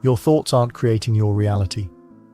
Your thoughts aren't creating your reality.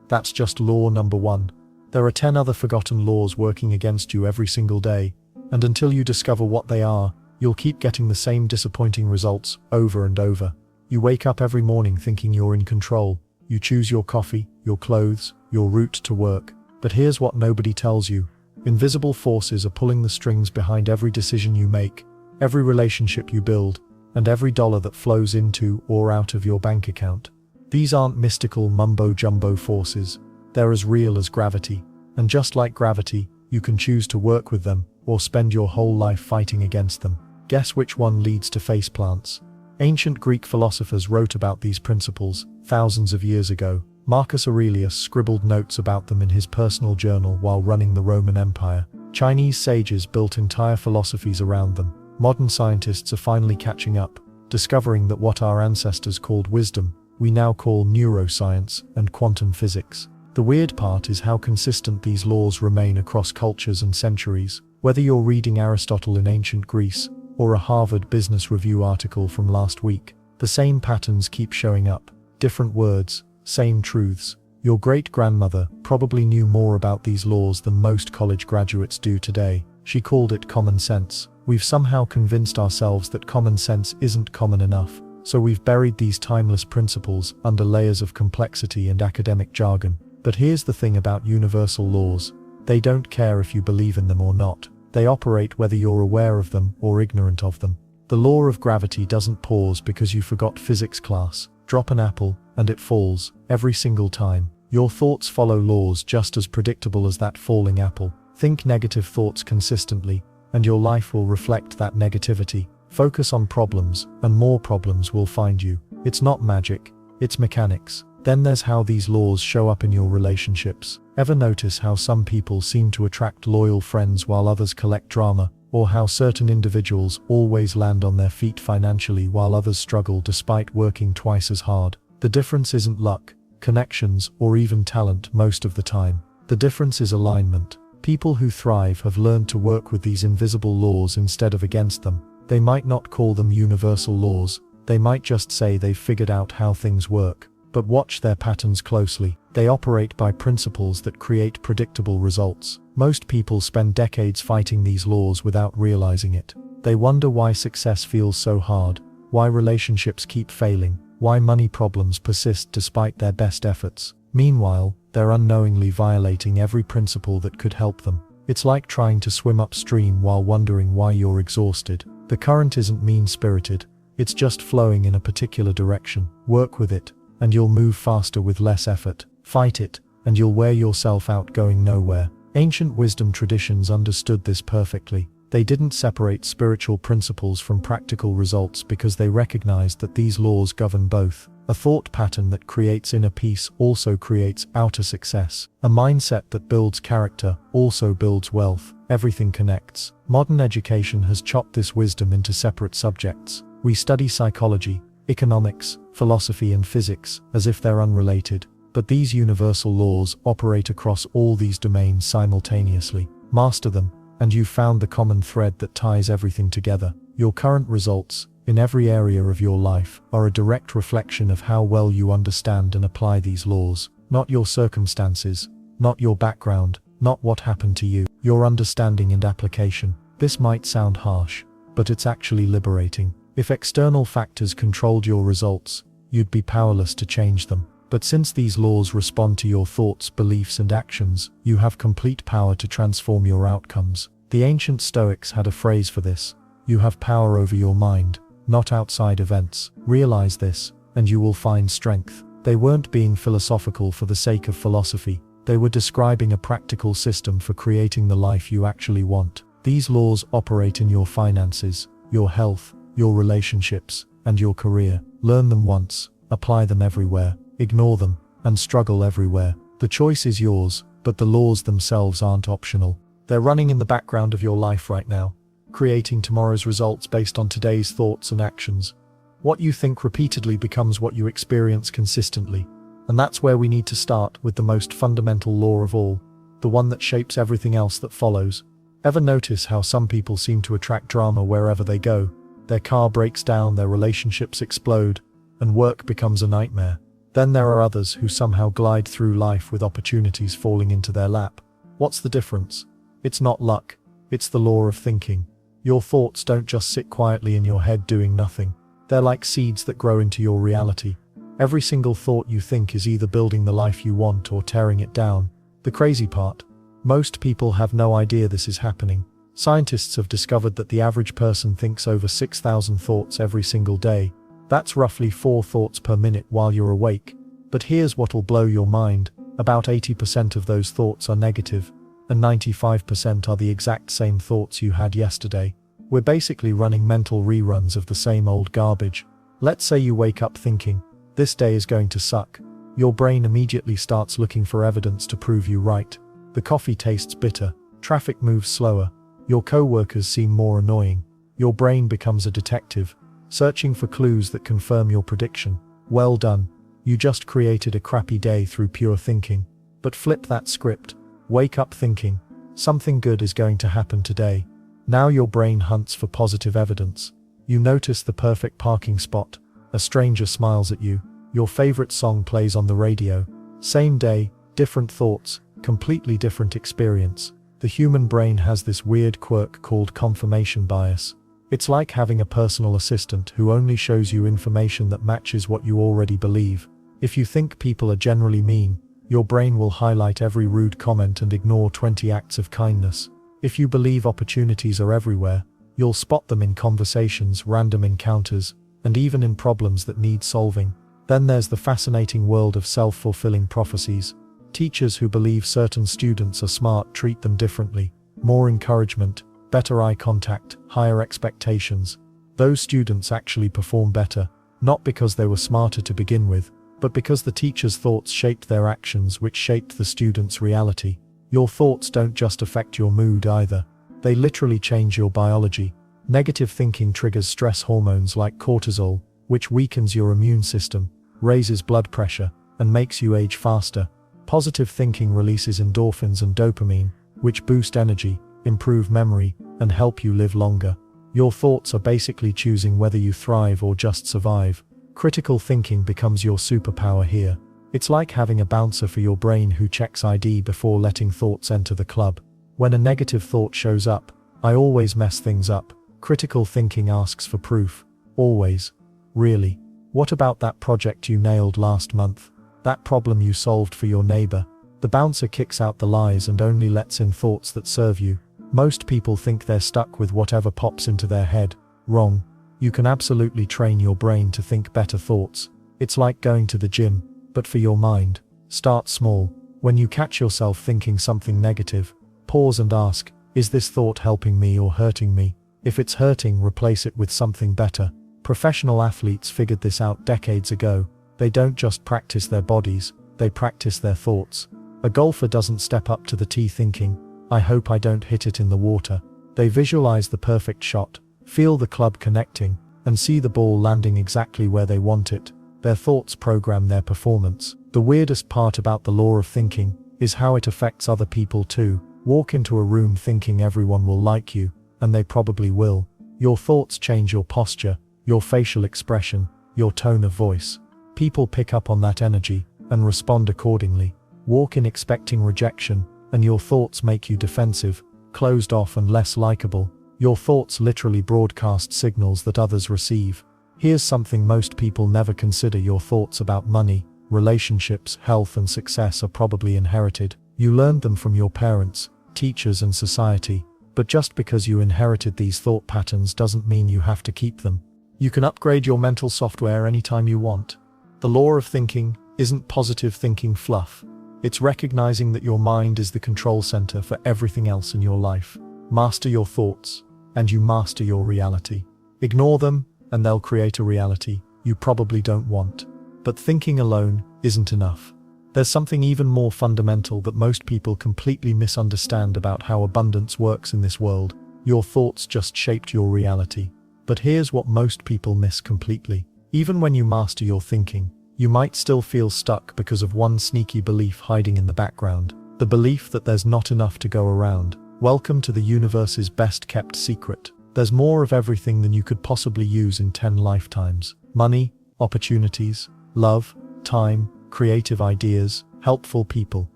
That's just law number 1. There are 10 other forgotten laws working against you every single day, and until you discover what they are, you'll keep getting the same disappointing results over and over. You wake up every morning thinking you're in control. You choose your coffee, your clothes, your route to work. But here's what nobody tells you. Invisible forces are pulling the strings behind every decision you make, every relationship you build, and every dollar that flows into or out of your bank account. These aren't mystical mumbo-jumbo forces. They're as real as gravity. And just like gravity, you can choose to work with them or spend your whole life fighting against them. Guess which one leads to faceplants? Ancient Greek philosophers wrote about these principles thousands of years ago. Marcus Aurelius scribbled notes about them in his personal journal while running the Roman Empire. Chinese sages built entire philosophies around them. Modern scientists are finally catching up, discovering that what our ancestors called wisdom, we now call neuroscience and quantum physics. The weird part is how consistent these laws remain across cultures and centuries. Whether you're reading Aristotle in ancient Greece or a Harvard Business Review article from last week, the same patterns keep showing up. Different words, same truths. Your great-grandmother probably knew more about these laws than most college graduates do today. She called it common sense. We've somehow convinced ourselves that common sense isn't common enough, so we've buried these timeless principles under layers of complexity and academic jargon. But here's the thing about universal laws. They don't care if you believe in them or not. They operate whether you're aware of them or ignorant of them. The law of gravity doesn't pause because you forgot physics class. Drop an apple, and it falls, every single time. Your thoughts follow laws just as predictable as that falling apple. Think negative thoughts consistently, and your life will reflect that negativity. Focus on problems, and more problems will find you. It's not magic, it's mechanics. Then there's how these laws show up in your relationships. Ever notice how some people seem to attract loyal friends while others collect drama? Or how certain individuals always land on their feet financially while others struggle despite working twice as hard? The difference isn't luck, connections, or even talent most of the time. The difference is alignment. People who thrive have learned to work with these invisible laws instead of against them. They might not call them universal laws. They might just say they've figured out how things work. But watch their patterns closely. They operate by principles that create predictable results. Most people spend decades fighting these laws without realizing it. They wonder why success feels so hard, why relationships keep failing, why money problems persist despite their best efforts. Meanwhile, they're unknowingly violating every principle that could help them. It's like trying to swim upstream while wondering why you're exhausted. The current isn't mean-spirited. It's just flowing in a particular direction. Work with it, and you'll move faster with less effort. Fight it, and you'll wear yourself out going nowhere. Ancient wisdom traditions understood this perfectly. They didn't separate spiritual principles from practical results because they recognized that these laws govern both. A thought pattern that creates inner peace also creates outer success. A mindset that builds character also builds wealth. Everything connects. Modern education has chopped this wisdom into separate subjects. We study psychology, economics, philosophy, and physics as if they're unrelated. But these universal laws operate across all these domains simultaneously. Master them, and you've found the common thread that ties everything together. Your current results, in every area of your life, are a direct reflection of how well you understand and apply these laws. Not your circumstances, not your background, not what happened to you. Your understanding and application. This might sound harsh, but it's actually liberating. If external factors controlled your results, you'd be powerless to change them. But since these laws respond to your thoughts, beliefs, and actions, you have complete power to transform your outcomes. The ancient Stoics had a phrase for this. You have power over your mind, not outside events. Realize this, and you will find strength. They weren't being philosophical for the sake of philosophy. They were describing a practical system for creating the life you actually want. These laws operate in your finances, your health, your relationships, and your career. Learn them once, apply them everywhere. Ignore them, and struggle everywhere. The choice is yours, but the laws themselves aren't optional. They're running in the background of your life right now, creating tomorrow's results based on today's thoughts and actions. What you think repeatedly becomes what you experience consistently. And that's where we need to start, with the most fundamental law of all, the one that shapes everything else that follows. Ever notice how some people seem to attract drama wherever they go? Their car breaks down, their relationships explode, and work becomes a nightmare. Then there are others who somehow glide through life with opportunities falling into their lap. What's the difference? It's not luck, it's the law of thinking. Your thoughts don't just sit quietly in your head doing nothing. They're like seeds that grow into your reality. Every single thought you think is either building the life you want or tearing it down. The crazy part? Most people have no idea this is happening. Scientists have discovered that the average person thinks over 6,000 thoughts every single day. That's roughly 4 thoughts per minute while you're awake. But here's what'll blow your mind. About 80% of those thoughts are negative, and 95% are the exact same thoughts you had yesterday. We're basically running mental reruns of the same old garbage. Let's say you wake up thinking, this day is going to suck. Your brain immediately starts looking for evidence to prove you right. The coffee tastes bitter, traffic moves slower, your co-workers seem more annoying. Your brain becomes a detective, searching for clues that confirm your prediction. Well done. You just created a crappy day through pure thinking. But flip that script. Wake up thinking, something good is going to happen today. Now your brain hunts for positive evidence. You notice the perfect parking spot. A stranger smiles at you. Your favorite song plays on the radio. Same day, different thoughts, completely different experience. The human brain has this weird quirk called confirmation bias. It's like having a personal assistant who only shows you information that matches what you already believe. If you think people are generally mean, your brain will highlight every rude comment and ignore 20 acts of kindness. If you believe opportunities are everywhere, you'll spot them in conversations, random encounters, and even in problems that need solving. Then there's the fascinating world of self-fulfilling prophecies. Teachers who believe certain students are smart treat them differently. More encouragement, better eye contact, higher expectations. Those students actually perform better, not because they were smarter to begin with, but because the teacher's thoughts shaped their actions, which shaped the student's reality. Your thoughts don't just affect your mood either. They literally change your biology. Negative thinking triggers stress hormones like cortisol, which weakens your immune system, raises blood pressure, and makes you age faster. Positive thinking releases endorphins and dopamine, which boost energy, improve memory, and help you live longer. Your thoughts are basically choosing whether you thrive or just survive. Critical thinking becomes your superpower here. It's like having a bouncer for your brain who checks ID before letting thoughts enter the club. When a negative thought shows up, I always mess things up. Critical thinking asks for proof. Always. Really? What about that project you nailed last month? That problem you solved for your neighbor? The bouncer kicks out the lies and only lets in thoughts that serve you. Most people think they're stuck with whatever pops into their head. Wrong. You can absolutely train your brain to think better thoughts. It's like going to the gym, but for your mind. Start small. When you catch yourself thinking something negative, pause and ask, is this thought helping me or hurting me? If it's hurting, replace it with something better. Professional athletes figured this out decades ago. They don't just practice their bodies, they practice their thoughts. A golfer doesn't step up to the tee thinking, I hope I don't hit it in the water. They visualize the perfect shot, feel the club connecting, and see the ball landing exactly where they want it. Their thoughts program their performance. The weirdest part about the law of thinking is how it affects other people too. Walk into a room thinking everyone will like you, and they probably will. Your thoughts change your posture, your facial expression, your tone of voice. People pick up on that energy and respond accordingly. Walk in expecting rejection, and your thoughts make you defensive, closed off and less likable. Your thoughts literally broadcast signals that others receive. Here's something most people never consider: your thoughts about money, relationships, health and success are probably inherited. You learned them from your parents, teachers and society. But just because you inherited these thought patterns doesn't mean you have to keep them. You can upgrade your mental software anytime you want. The law of thinking isn't positive thinking fluff. It's recognizing that your mind is the control center for everything else in your life. Master your thoughts, and you master your reality. Ignore them, and they'll create a reality you probably don't want. But thinking alone isn't enough. There's something even more fundamental that most people completely misunderstand about how abundance works in this world. Your thoughts just shaped your reality. But here's what most people miss completely. Even when you master your thinking, you might still feel stuck because of one sneaky belief hiding in the background. The belief that there's not enough to go around. Welcome to the universe's best-kept secret. There's more of everything than you could possibly use in 10 lifetimes. Money, opportunities, love, time, creative ideas, helpful people.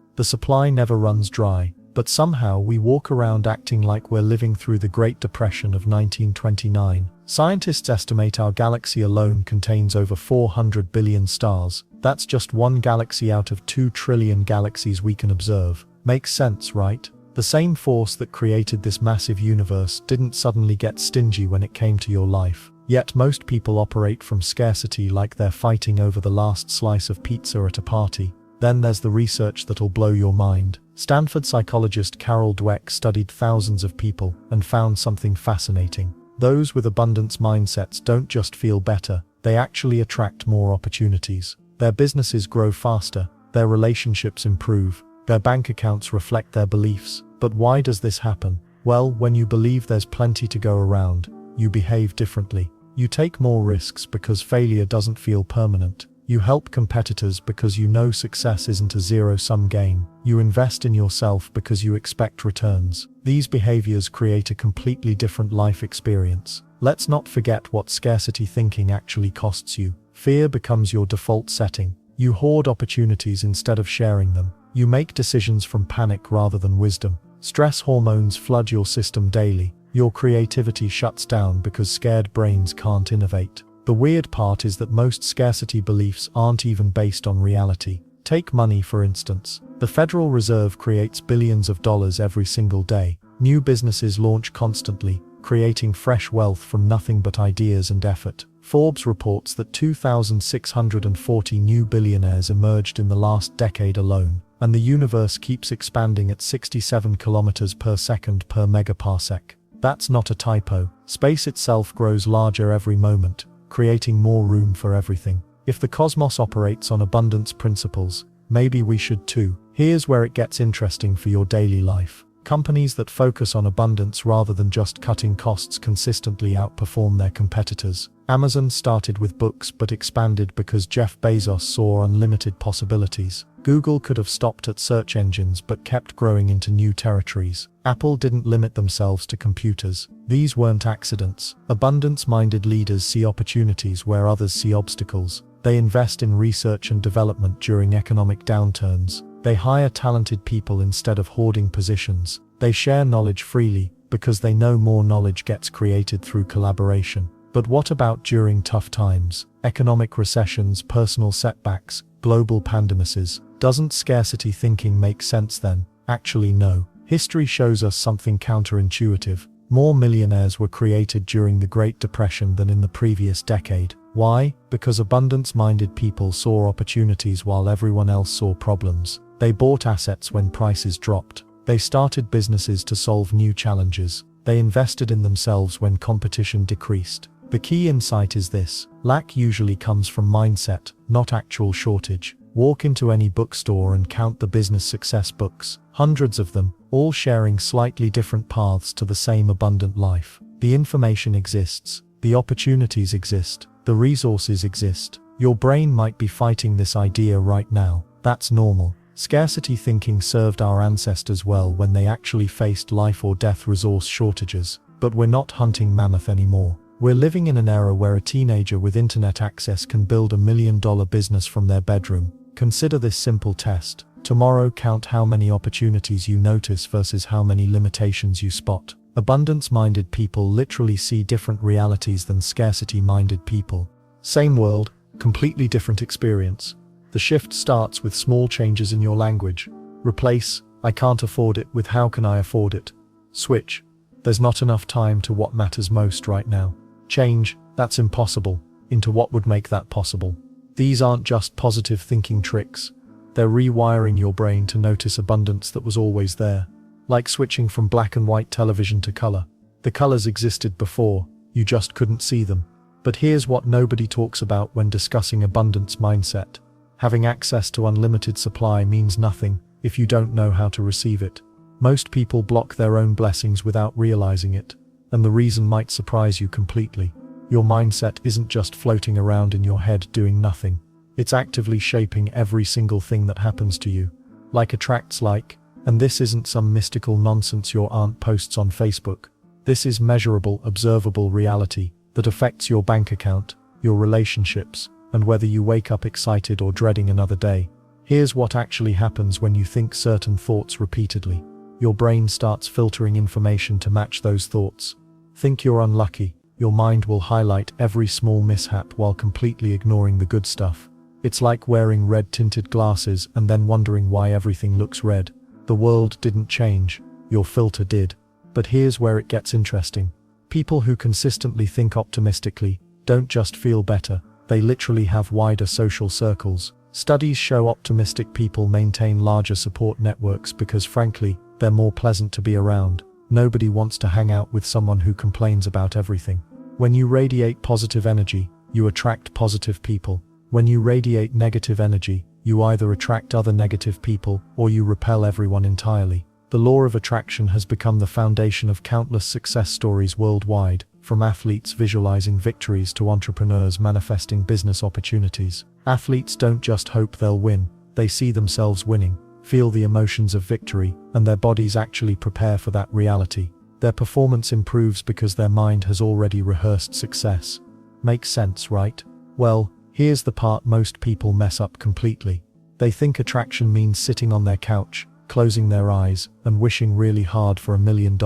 The supply never runs dry, but somehow we walk around acting like we're living through the Great Depression of 1929. Scientists estimate our galaxy alone contains over 400 billion stars. That's just one galaxy out of 2 trillion galaxies we can observe. Makes sense, right? The same force that created this massive universe didn't suddenly get stingy when it came to your life. Yet most people operate from scarcity like they're fighting over the last slice of pizza at a party. Then there's the research that'll blow your mind. Stanford psychologist Carol Dweck studied thousands of people and found something fascinating. Those with abundance mindsets don't just feel better, they actually attract more opportunities. Their businesses grow faster, their relationships improve, their bank accounts reflect their beliefs. But why does this happen? Well, when you believe there's plenty to go around, you behave differently. You take more risks because failure doesn't feel permanent. You help competitors because you know success isn't a zero-sum game. You invest in yourself because you expect returns. These behaviors create a completely different life experience. Let's not forget what scarcity thinking actually costs you. Fear becomes your default setting. You hoard opportunities instead of sharing them. You make decisions from panic rather than wisdom. Stress hormones flood your system daily. Your creativity shuts down because scared brains can't innovate. The weird part is that most scarcity beliefs aren't even based on reality. Take money, for instance. The Federal Reserve creates billions of dollars every single day. New businesses launch constantly, creating fresh wealth from nothing but ideas and effort. Forbes reports that 2,640 new billionaires emerged in the last decade alone, and the universe keeps expanding at 67 kilometers per second per megaparsec. That's not a typo. Space itself grows larger every moment, creating more room for everything. If the cosmos operates on abundance principles, maybe we should too. Here's where it gets interesting for your daily life. Companies that focus on abundance rather than just cutting costs consistently outperform their competitors. Amazon started with books but expanded because Jeff Bezos saw unlimited possibilities. Google could have stopped at search engines but kept growing into new territories. Apple didn't limit themselves to computers. These weren't accidents. Abundance-minded leaders see opportunities where others see obstacles. They invest in research and development during economic downturns. They hire talented people instead of hoarding positions. They share knowledge freely because they know more knowledge gets created through collaboration. But what about during tough times? Economic recessions, personal setbacks, global pandemics. Doesn't scarcity thinking make sense then? Actually, no. History shows us something counterintuitive. More millionaires were created during the Great Depression than in the previous decade. Why? Because abundance-minded people saw opportunities while everyone else saw problems. They bought assets when prices dropped. They started businesses to solve new challenges. They invested in themselves when competition decreased. The key insight is this: lack usually comes from mindset, not actual shortage. Walk into any bookstore and count the business success books. Hundreds of them, all sharing slightly different paths to the same abundant life. The information exists. The opportunities exist. The resources exist. Your brain might be fighting this idea right now. That's normal. Scarcity thinking served our ancestors well when they actually faced life or death resource shortages. But we're not hunting mammoth anymore. We're living in an era where a teenager with internet access can build $1 million business from their bedroom. Consider this simple test. Tomorrow, count how many opportunities you notice versus how many limitations you spot. Abundance-minded people literally see different realities than scarcity-minded people. Same world, completely different experience. The shift starts with small changes in your language. Replace "I can't afford it" with "How can I afford it?" Switch "There's not enough time" to "What matters most right now." Change "That's impossible" into "What would make that possible." These aren't just positive thinking tricks. They're rewiring your brain to notice abundance that was always there. Like switching from black and white television to color. The colors existed before, you just couldn't see them. But here's what nobody talks about when discussing abundance mindset. Having access to unlimited supply means nothing if you don't know how to receive it. Most people block their own blessings without realizing it, and the reason might surprise you completely. Your mindset isn't just floating around in your head doing nothing. It's actively shaping every single thing that happens to you. Like attracts like, and this isn't some mystical nonsense your aunt posts on Facebook. This is measurable, observable reality that affects your bank account, your relationships, and whether you wake up excited or dreading another day. Here's what actually happens when you think certain thoughts repeatedly. Your brain starts filtering information to match those thoughts. Think you're unlucky. Your mind will highlight every small mishap while completely ignoring the good stuff. It's like wearing red-tinted glasses and then wondering why everything looks red. The world didn't change, your filter did. But here's where it gets interesting. People who consistently think optimistically don't just feel better, they literally have wider social circles. Studies show optimistic people maintain larger support networks because, frankly, they're more pleasant to be around. Nobody wants to hang out with someone who complains about everything. When you radiate positive energy, you attract positive people. When you radiate negative energy, you either attract other negative people or you repel everyone entirely. The law of attraction has become the foundation of countless success stories worldwide, from athletes visualizing victories to entrepreneurs manifesting business opportunities. Athletes don't just hope they'll win, they see themselves winning, feel the emotions of victory, and their bodies actually prepare for that reality. Their performance improves because their mind has already rehearsed success. Makes sense, right? Well, here's the part most people mess up completely. They think attraction means sitting on their couch, closing their eyes, and wishing really hard for $1 million.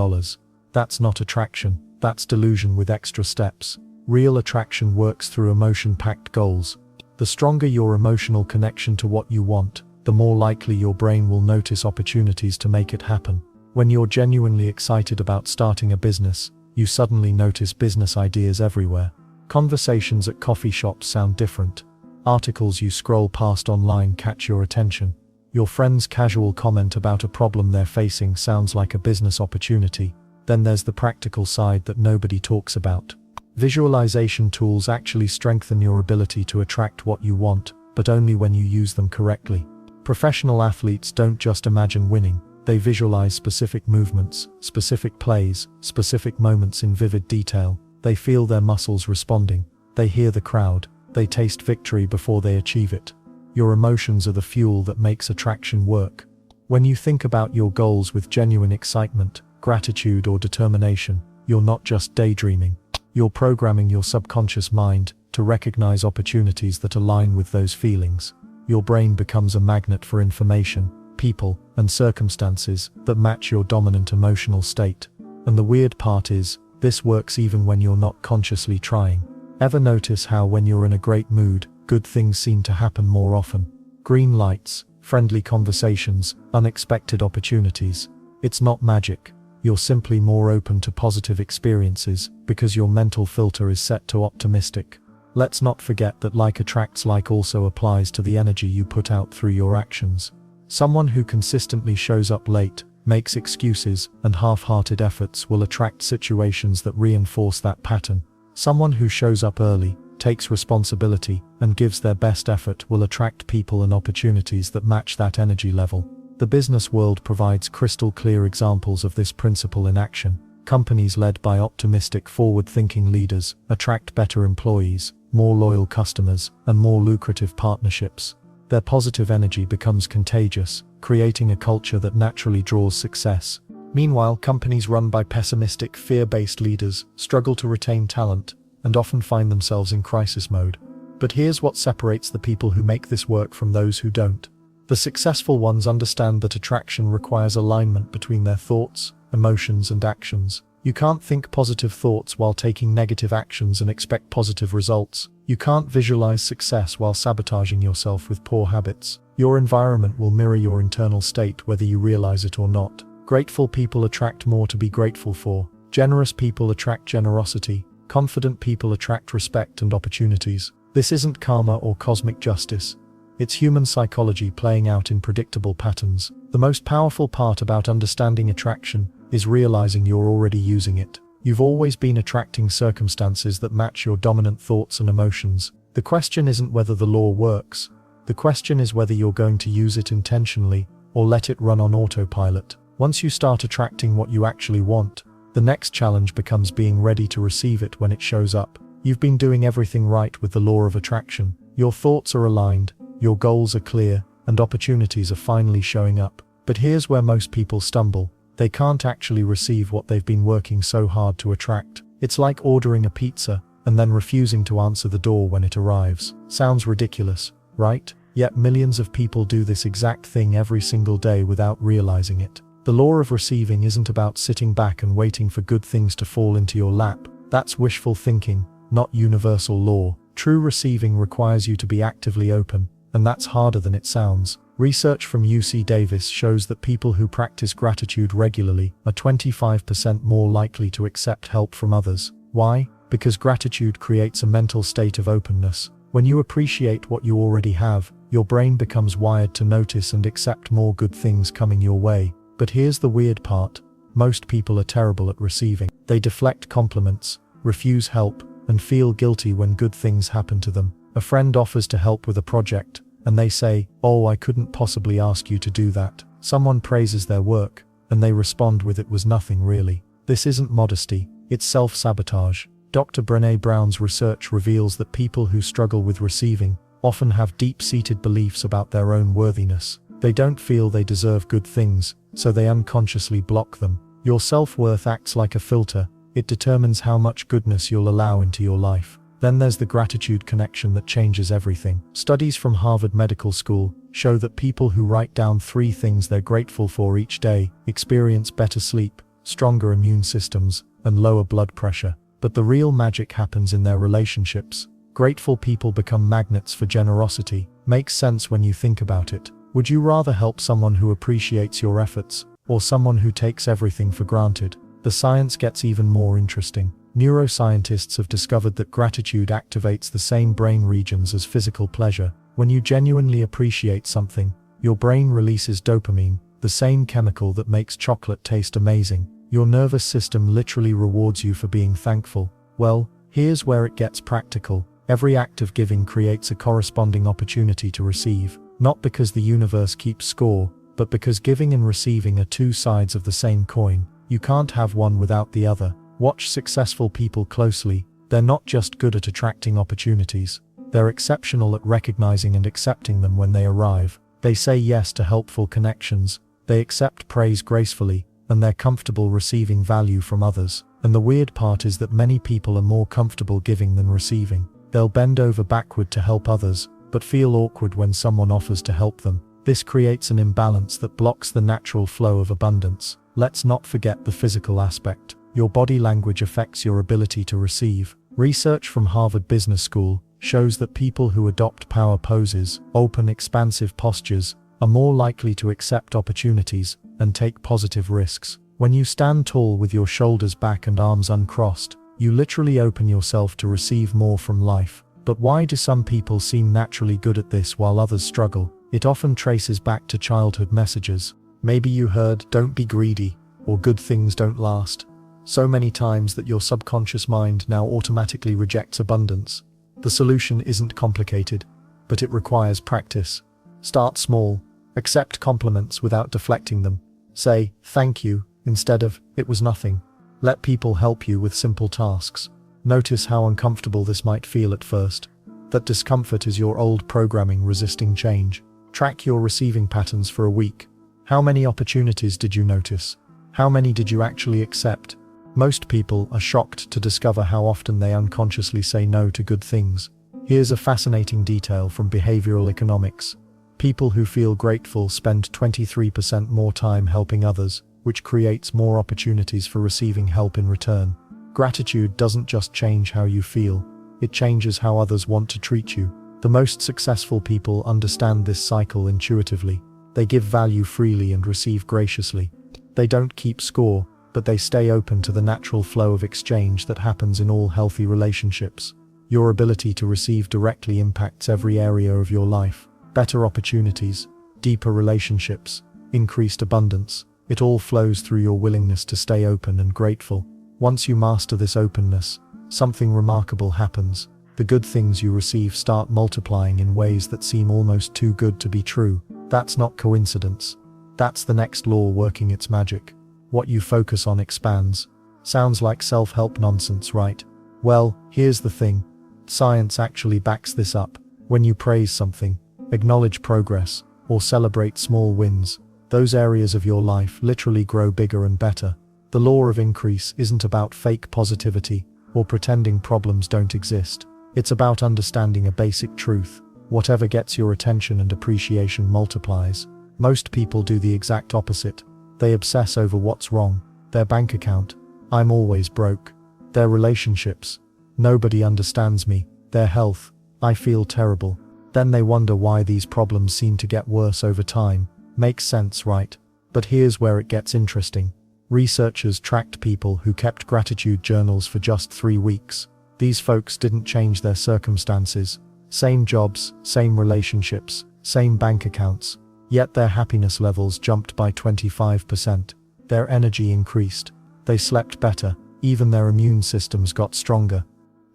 That's not attraction, that's delusion with extra steps. Real attraction works through emotion-packed goals. The stronger your emotional connection to what you want, the more likely your brain will notice opportunities to make it happen. When you're genuinely excited about starting a business, you suddenly notice business ideas everywhere. Conversations at coffee shops sound different. Articles you scroll past online catch your attention. Your friend's casual comment about a problem they're facing sounds like a business opportunity. Then there's the practical side that nobody talks about. Visualization tools actually strengthen your ability to attract what you want, but only when you use them correctly. Professional athletes don't just imagine winning, they visualize specific movements, specific plays, specific moments in vivid detail. They feel their muscles responding, they hear the crowd, they taste victory before they achieve it. Your emotions are the fuel that makes attraction work. When you think about your goals with genuine excitement, gratitude, or determination, you're not just daydreaming. You're programming your subconscious mind to recognize opportunities that align with those feelings. Your brain becomes a magnet for information, people, and circumstances that match your dominant emotional state. And the weird part is, this works even when you're not consciously trying. Ever notice how when you're in a great mood, good things seem to happen more often? Green lights, friendly conversations, unexpected opportunities. It's not magic. You're simply more open to positive experiences because your mental filter is set to optimistic. Let's not forget that like attracts like also applies to the energy you put out through your actions. Someone who consistently shows up late, makes excuses, and half-hearted efforts will attract situations that reinforce that pattern. Someone who shows up early, takes responsibility, and gives their best effort will attract people and opportunities that match that energy level. The business world provides crystal clear examples of this principle in action. Companies led by optimistic, forward-thinking leaders attract better employees, more loyal customers, and more lucrative partnerships. Their positive energy becomes contagious, creating a culture that naturally draws success. Meanwhile, companies run by pessimistic, fear-based leaders struggle to retain talent and often find themselves in crisis mode. But here's what separates the people who make this work from those who don't. The successful ones understand that attraction requires alignment between their thoughts, emotions, and actions. You can't think positive thoughts while taking negative actions and expect positive results. You can't visualize success while sabotaging yourself with poor habits. Your environment will mirror your internal state whether you realize it or not. Grateful people attract more to be grateful for. Generous people attract generosity. Confident people attract respect and opportunities. This isn't karma or cosmic justice. It's human psychology playing out in predictable patterns. The most powerful part about understanding attraction is realizing you're already using it. You've always been attracting circumstances that match your dominant thoughts and emotions. The question isn't whether the law works. The question is whether you're going to use it intentionally or let it run on autopilot. Once you start attracting what you actually want, the next challenge becomes being ready to receive it when it shows up. You've been doing everything right with the law of attraction. Your thoughts are aligned, your goals are clear, and opportunities are finally showing up. But here's where most people stumble. They can't actually receive what they've been working so hard to attract. It's like ordering a pizza. and then refusing to answer the door when it arrives. Sounds ridiculous, right? Yet millions of people do this exact thing every single day without realizing it. The law of receiving isn't about sitting back and waiting for good things to fall into your lap. That's wishful thinking, not universal law. True receiving requires you to be actively open, and that's harder than it sounds. Research from UC Davis shows that people who practice gratitude regularly are 25% more likely to accept help from others. Why? Because gratitude creates a mental state of openness. When you appreciate what you already have, your brain becomes wired to notice and accept more good things coming your way. But here's the weird part. Most people are terrible at receiving. They deflect compliments, refuse help, and feel guilty when good things happen to them. A friend offers to help with a project, and they say, "Oh, I couldn't possibly ask you to do that." Someone praises their work, and they respond with, "It was nothing really." This isn't modesty, it's self-sabotage. Dr. Brené Brown's research reveals that people who struggle with receiving often have deep-seated beliefs about their own worthiness. They don't feel they deserve good things, so they unconsciously block them. Your self-worth acts like a filter. It determines how much goodness you'll allow into your life. Then there's the gratitude connection that changes everything. Studies from Harvard Medical School show that people who write down 3 things they're grateful for each day experience better sleep, stronger immune systems, and lower blood pressure. But the real magic happens in their relationships. Grateful people become magnets for generosity. Makes sense when you think about it. Would you rather help someone who appreciates your efforts, or someone who takes everything for granted? The science gets even more interesting. Neuroscientists have discovered that gratitude activates the same brain regions as physical pleasure. When you genuinely appreciate something, your brain releases dopamine, the same chemical that makes chocolate taste amazing. Your nervous system literally rewards you for being thankful. Well, here's where it gets practical. Every act of giving creates a corresponding opportunity to receive. Not because the universe keeps score, but because giving and receiving are 2 sides of the same coin. You can't have one without the other. Watch successful people closely. They're not just good at attracting opportunities. They're exceptional at recognizing and accepting them when they arrive. They say yes to helpful connections. They accept praise gracefully, and they're comfortable receiving value from others. And the weird part is that many people are more comfortable giving than receiving. They'll bend over backward to help others, but feel awkward when someone offers to help them. This creates an imbalance that blocks the natural flow of abundance. Let's not forget the physical aspect. Your body language affects your ability to receive. Research from Harvard Business School shows that people who adopt power poses, open, expansive postures, are more likely to accept opportunities and take positive risks. When you stand tall with your shoulders back and arms uncrossed, you literally open yourself to receive more from life. But why do some people seem naturally good at this while others struggle? It often traces back to childhood messages. Maybe you heard, "Don't be greedy," or "Good things don't last," so many times that your subconscious mind now automatically rejects abundance. The solution isn't complicated, but it requires practice. Start small. Accept compliments without deflecting them. Say, "Thank you," instead of, "It was nothing." Let people help you with simple tasks. Notice how uncomfortable this might feel at first. That discomfort is your old programming resisting change. Track your receiving patterns for a week. How many opportunities did you notice? How many did you actually accept? Most people are shocked to discover how often they unconsciously say no to good things. Here's a fascinating detail from behavioral economics. People who feel grateful spend 23% more time helping others, which creates more opportunities for receiving help in return. Gratitude doesn't just change how you feel, it changes how others want to treat you. The most successful people understand this cycle intuitively. They give value freely and receive graciously. They don't keep score, but they stay open to the natural flow of exchange that happens in all healthy relationships. Your ability to receive directly impacts every area of your life. Better opportunities, deeper relationships, increased abundance. It all flows through your willingness to stay open and grateful. Once you master this openness, something remarkable happens. The good things you receive start multiplying in ways that seem almost too good to be true. That's not coincidence. That's the next law working its magic. What you focus on expands. Sounds like self-help nonsense, right? Well, here's the thing. Science actually backs this up. When you praise something, acknowledge progress, or celebrate small wins, those areas of your life literally grow bigger and better. The law of increase isn't about fake positivity. or pretending problems don't exist. It's about understanding a basic truth. Whatever gets your attention and appreciation multiplies. Most people do the exact opposite. They obsess over what's wrong. Their bank account. I'm always broke. Their relationships. Nobody understands me. Their health. I feel terrible. Then they wonder why these problems seem to get worse over time. Makes sense, right? But here's where it gets interesting. Researchers tracked people who kept gratitude journals for just 3 weeks. These folks didn't change their circumstances. Same jobs, same relationships, same bank accounts. Yet their happiness levels jumped by 25%. Their energy increased. They slept better. Even their immune systems got stronger.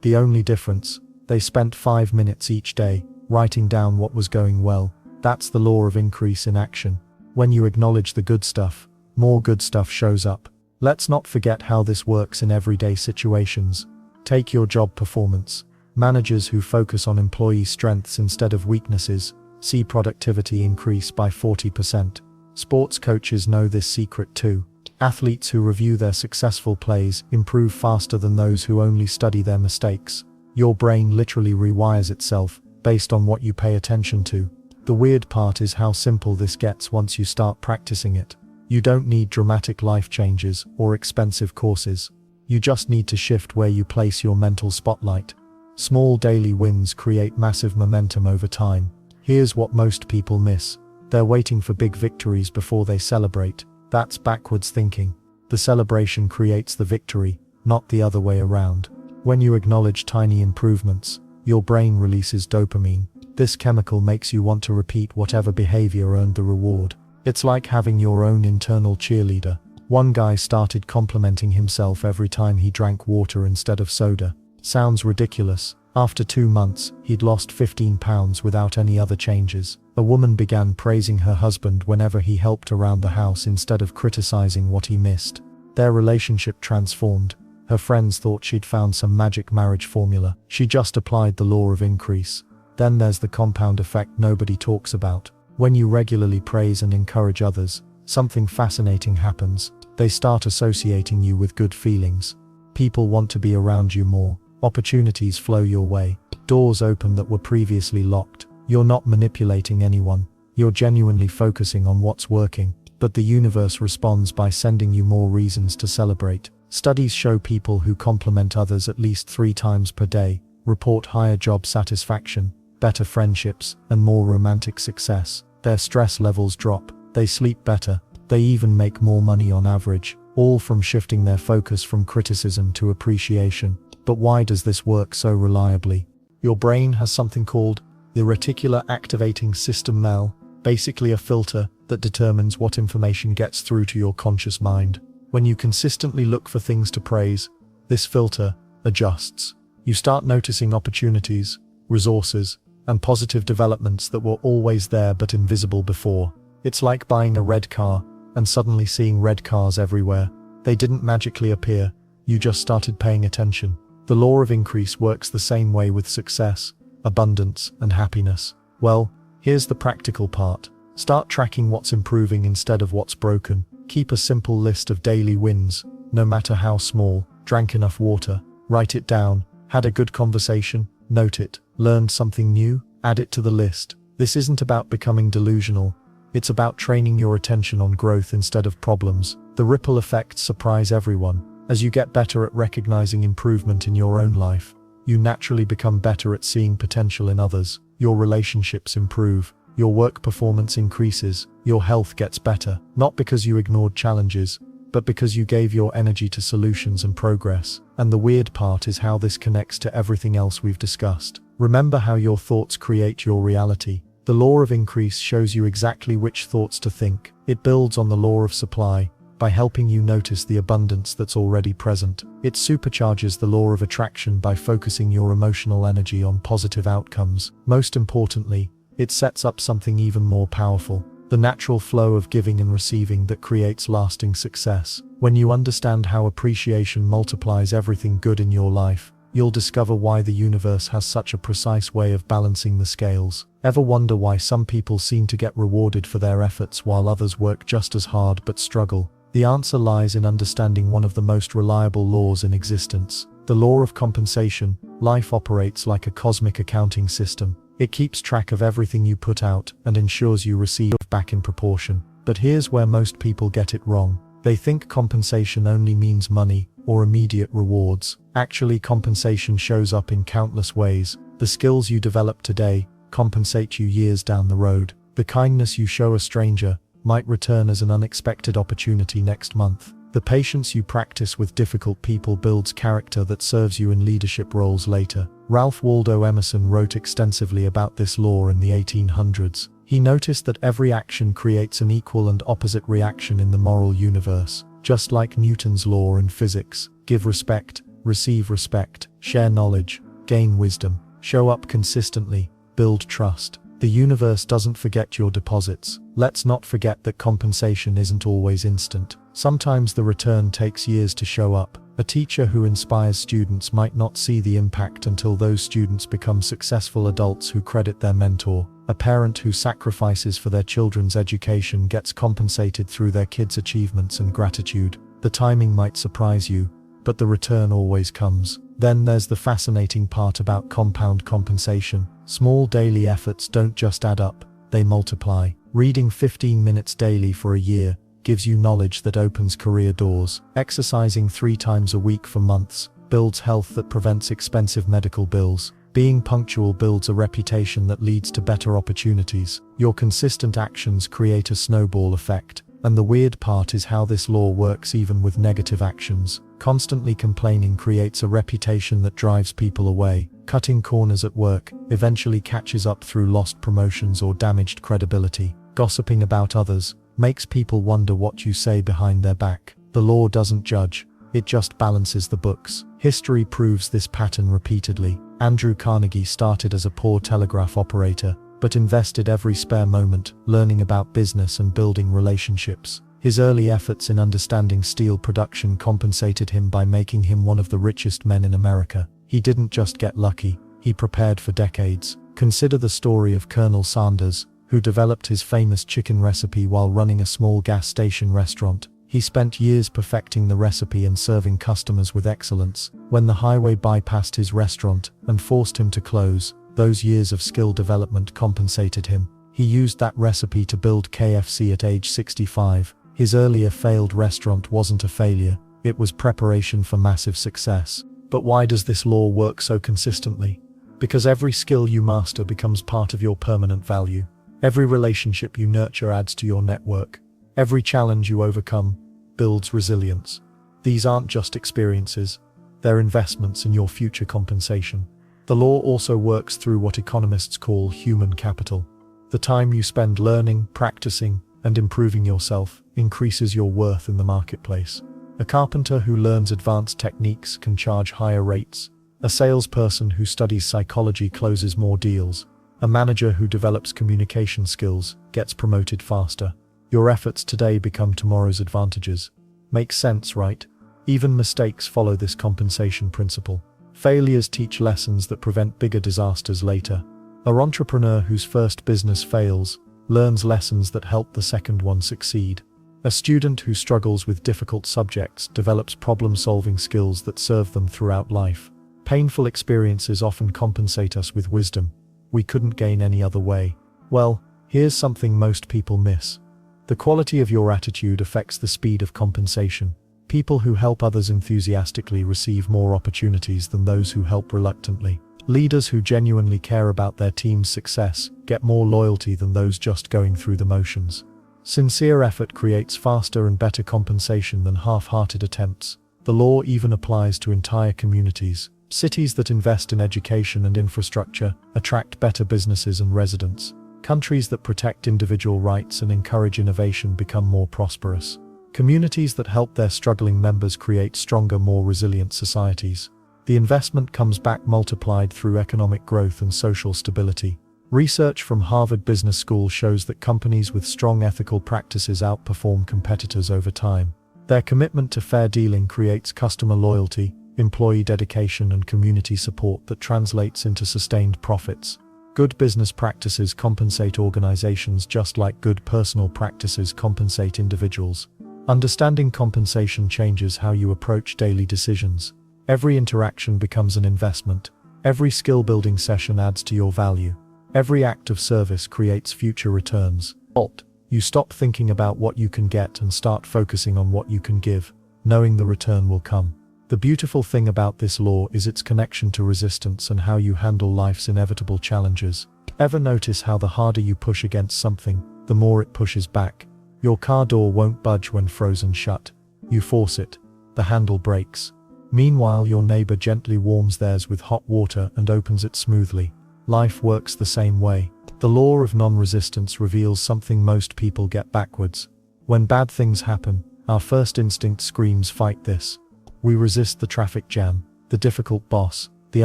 The only difference, they spent 5 minutes each day, writing down what was going well. That's the law of increase in action. When you acknowledge the good stuff, more good stuff shows up. Let's not forget how this works in everyday situations. Take your job performance. Managers who focus on employee strengths instead of weaknesses see productivity increase by 40%. Sports coaches know this secret too. Athletes who review their successful plays improve faster than those who only study their mistakes. Your brain literally rewires itself based on what you pay attention to. The weird part is how simple this gets once you start practicing it. You don't need dramatic life changes or expensive courses. You just need to shift where you place your mental spotlight. Small daily wins create massive momentum over time. Here's what most people miss. They're waiting for big victories before they celebrate. That's backwards thinking. The celebration creates the victory, not the other way around. When you acknowledge tiny improvements, your brain releases dopamine. This chemical makes you want to repeat whatever behavior earned the reward. It's like having your own internal cheerleader. One guy started complimenting himself every time he drank water instead of soda. Sounds ridiculous. After 2 months, he'd lost 15 pounds without any other changes. A woman began praising her husband whenever he helped around the house instead of criticizing what he missed. Their relationship transformed. Her friends thought she'd found some magic marriage formula. She just applied the law of increase. Then there's the compound effect nobody talks about. When you regularly praise and encourage others, something fascinating happens. They start associating you with good feelings. People want to be around you more. Opportunities flow your way. Doors open that were previously locked. You're not manipulating anyone. You're genuinely focusing on what's working. But the universe responds by sending you more reasons to celebrate. Studies show people who compliment others at least 3 times per day report higher job satisfaction, better friendships, and more romantic success. Their stress levels drop. They sleep better. They even make more money on average, all from shifting their focus from criticism to appreciation. But why does this work so reliably? Your brain has something called the reticular activating system (MEL), basically a filter that determines what information gets through to your conscious mind. When you consistently look for things to praise, this filter adjusts. You start noticing opportunities, resources, and positive developments that were always there but invisible before. It's like buying a red car and suddenly seeing red cars everywhere. They didn't magically appear, you just started paying attention. The law of increase works the same way with success, abundance, and happiness. Well, here's the practical part. Start tracking what's improving instead of what's broken. Keep a simple list of daily wins, no matter how small. Drank enough water, write it down. Had a good conversation, note it. Learned something new, add it to the list. This isn't about becoming delusional. It's about training your attention on growth instead of problems. The ripple effects surprise everyone. As you get better at recognizing improvement in your own life, you naturally become better at seeing potential in others. Your relationships improve. Your work performance increases. Your health gets better. Not because you ignored challenges, but because you gave your energy to solutions and progress. And the weird part is how this connects to everything else we've discussed. Remember how your thoughts create your reality. The law of increase shows you exactly which thoughts to think. It builds on the law of supply by helping you notice the abundance that's already present. It supercharges the law of attraction by focusing your emotional energy on positive outcomes. Most importantly, it sets up something even more powerful. The natural flow of giving and receiving that creates lasting success. When you understand how appreciation multiplies everything good in your life, you'll discover why the universe has such a precise way of balancing the scales. Ever wonder why some people seem to get rewarded for their efforts while others work just as hard but struggle? The answer lies in understanding one of the most reliable laws in existence. The law of compensation. Life operates like a cosmic accounting system. It keeps track of everything you put out and ensures you receive back in proportion. But here's where most people get it wrong. They think compensation only means money or immediate rewards. Actually, compensation shows up in countless ways. The skills you develop today compensate you years down the road. The kindness you show a stranger might return as an unexpected opportunity next month. The patience you practice with difficult people builds character that serves you in leadership roles later. Ralph Waldo Emerson wrote extensively about this law in the 1800s. He noticed that every action creates an equal and opposite reaction in the moral universe. Just like Newton's law in physics, give respect, receive respect, share knowledge, gain wisdom, show up consistently, build trust. The universe doesn't forget your deposits. Let's not forget that compensation isn't always instant. Sometimes the return takes years to show up. A teacher who inspires students might not see the impact until those students become successful adults who credit their mentor. A parent who sacrifices for their children's education gets compensated through their kids' achievements and gratitude. The timing might surprise you, but the return always comes. Then there's the fascinating part about compound compensation. Small daily efforts don't just add up, they multiply. Reading 15 minutes daily for a year gives you knowledge that opens career doors. Exercising 3 times a week for months builds health that prevents expensive medical bills. Being punctual builds a reputation that leads to better opportunities. Your consistent actions create a snowball effect. And the weird part is how this law works even with negative actions. Constantly complaining creates a reputation that drives people away. Cutting corners at work eventually catches up through lost promotions or damaged credibility. Gossiping about others makes people wonder what you say behind their back. The law doesn't judge, it just balances the books. History proves this pattern repeatedly. Andrew Carnegie started as a poor telegraph operator, but invested every spare moment learning about business and building relationships. His early efforts in understanding steel production compensated him by making him one of the richest men in America. He didn't just get lucky, he prepared for decades. Consider the story of Colonel Sanders, who developed his famous chicken recipe while running a small gas station restaurant. He spent years perfecting the recipe and serving customers with excellence. When the highway bypassed his restaurant and forced him to close, those years of skill development compensated him. He used that recipe to build KFC at age 65. His earlier failed restaurant wasn't a failure, it was preparation for massive success. But why does this law work so consistently? Because every skill you master becomes part of your permanent value. Every relationship you nurture adds to your network. Every challenge you overcome builds resilience. These aren't just experiences, they're investments in your future compensation. The law also works through what economists call human capital. The time you spend learning, practicing, and improving yourself increases your worth in the marketplace. A carpenter who learns advanced techniques can charge higher rates. A salesperson who studies psychology closes more deals. A manager who develops communication skills gets promoted faster. Your efforts today become tomorrow's advantages. Makes sense, right? Even mistakes follow this compensation principle. Failures teach lessons that prevent bigger disasters later. An entrepreneur whose first business fails learns lessons that help the second one succeed. A student who struggles with difficult subjects develops problem-solving skills that serve them throughout life. Painful experiences often compensate us with wisdom we couldn't gain any other way. Well, here's something most people miss. The quality of your attitude affects the speed of compensation. People who help others enthusiastically receive more opportunities than those who help reluctantly. Leaders who genuinely care about their team's success get more loyalty than those just going through the motions. Sincere effort creates faster and better compensation than half-hearted attempts. The law even applies to entire communities. Cities that invest in education and infrastructure attract better businesses and residents. Countries that protect individual rights and encourage innovation become more prosperous. Communities that help their struggling members create stronger, more resilient societies. The investment comes back multiplied through economic growth and social stability. Research from Harvard Business School shows that companies with strong ethical practices outperform competitors over time. Their commitment to fair dealing creates customer loyalty, employee dedication, and community support that translates into sustained profits. Good business practices compensate organizations just like good personal practices compensate individuals. Understanding compensation changes how you approach daily decisions. Every interaction becomes an investment. Every skill-building session adds to your value. Every act of service creates future returns. Alt. You stop thinking about what you can get and start focusing on what you can give, knowing the return will come. The beautiful thing about this law is its connection to resistance and how you handle life's inevitable challenges. Ever notice how the harder you push against something, the more it pushes back? Your car door won't budge when frozen shut. You force it, the handle breaks. Meanwhile, your neighbor gently warms theirs with hot water and opens it smoothly. Life works the same way. The law of non-resistance reveals something most people get backwards. When bad things happen, our first instinct screams, "Fight this." We resist the traffic jam, the difficult boss, the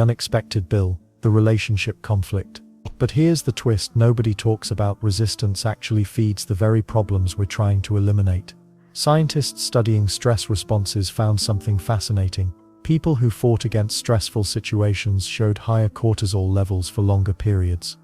unexpected bill, the relationship conflict. But here's the twist: nobody talks about resistance actually feeds the very problems we're trying to eliminate. Scientists studying stress responses found something fascinating. People who fought against stressful situations showed higher cortisol levels for longer periods.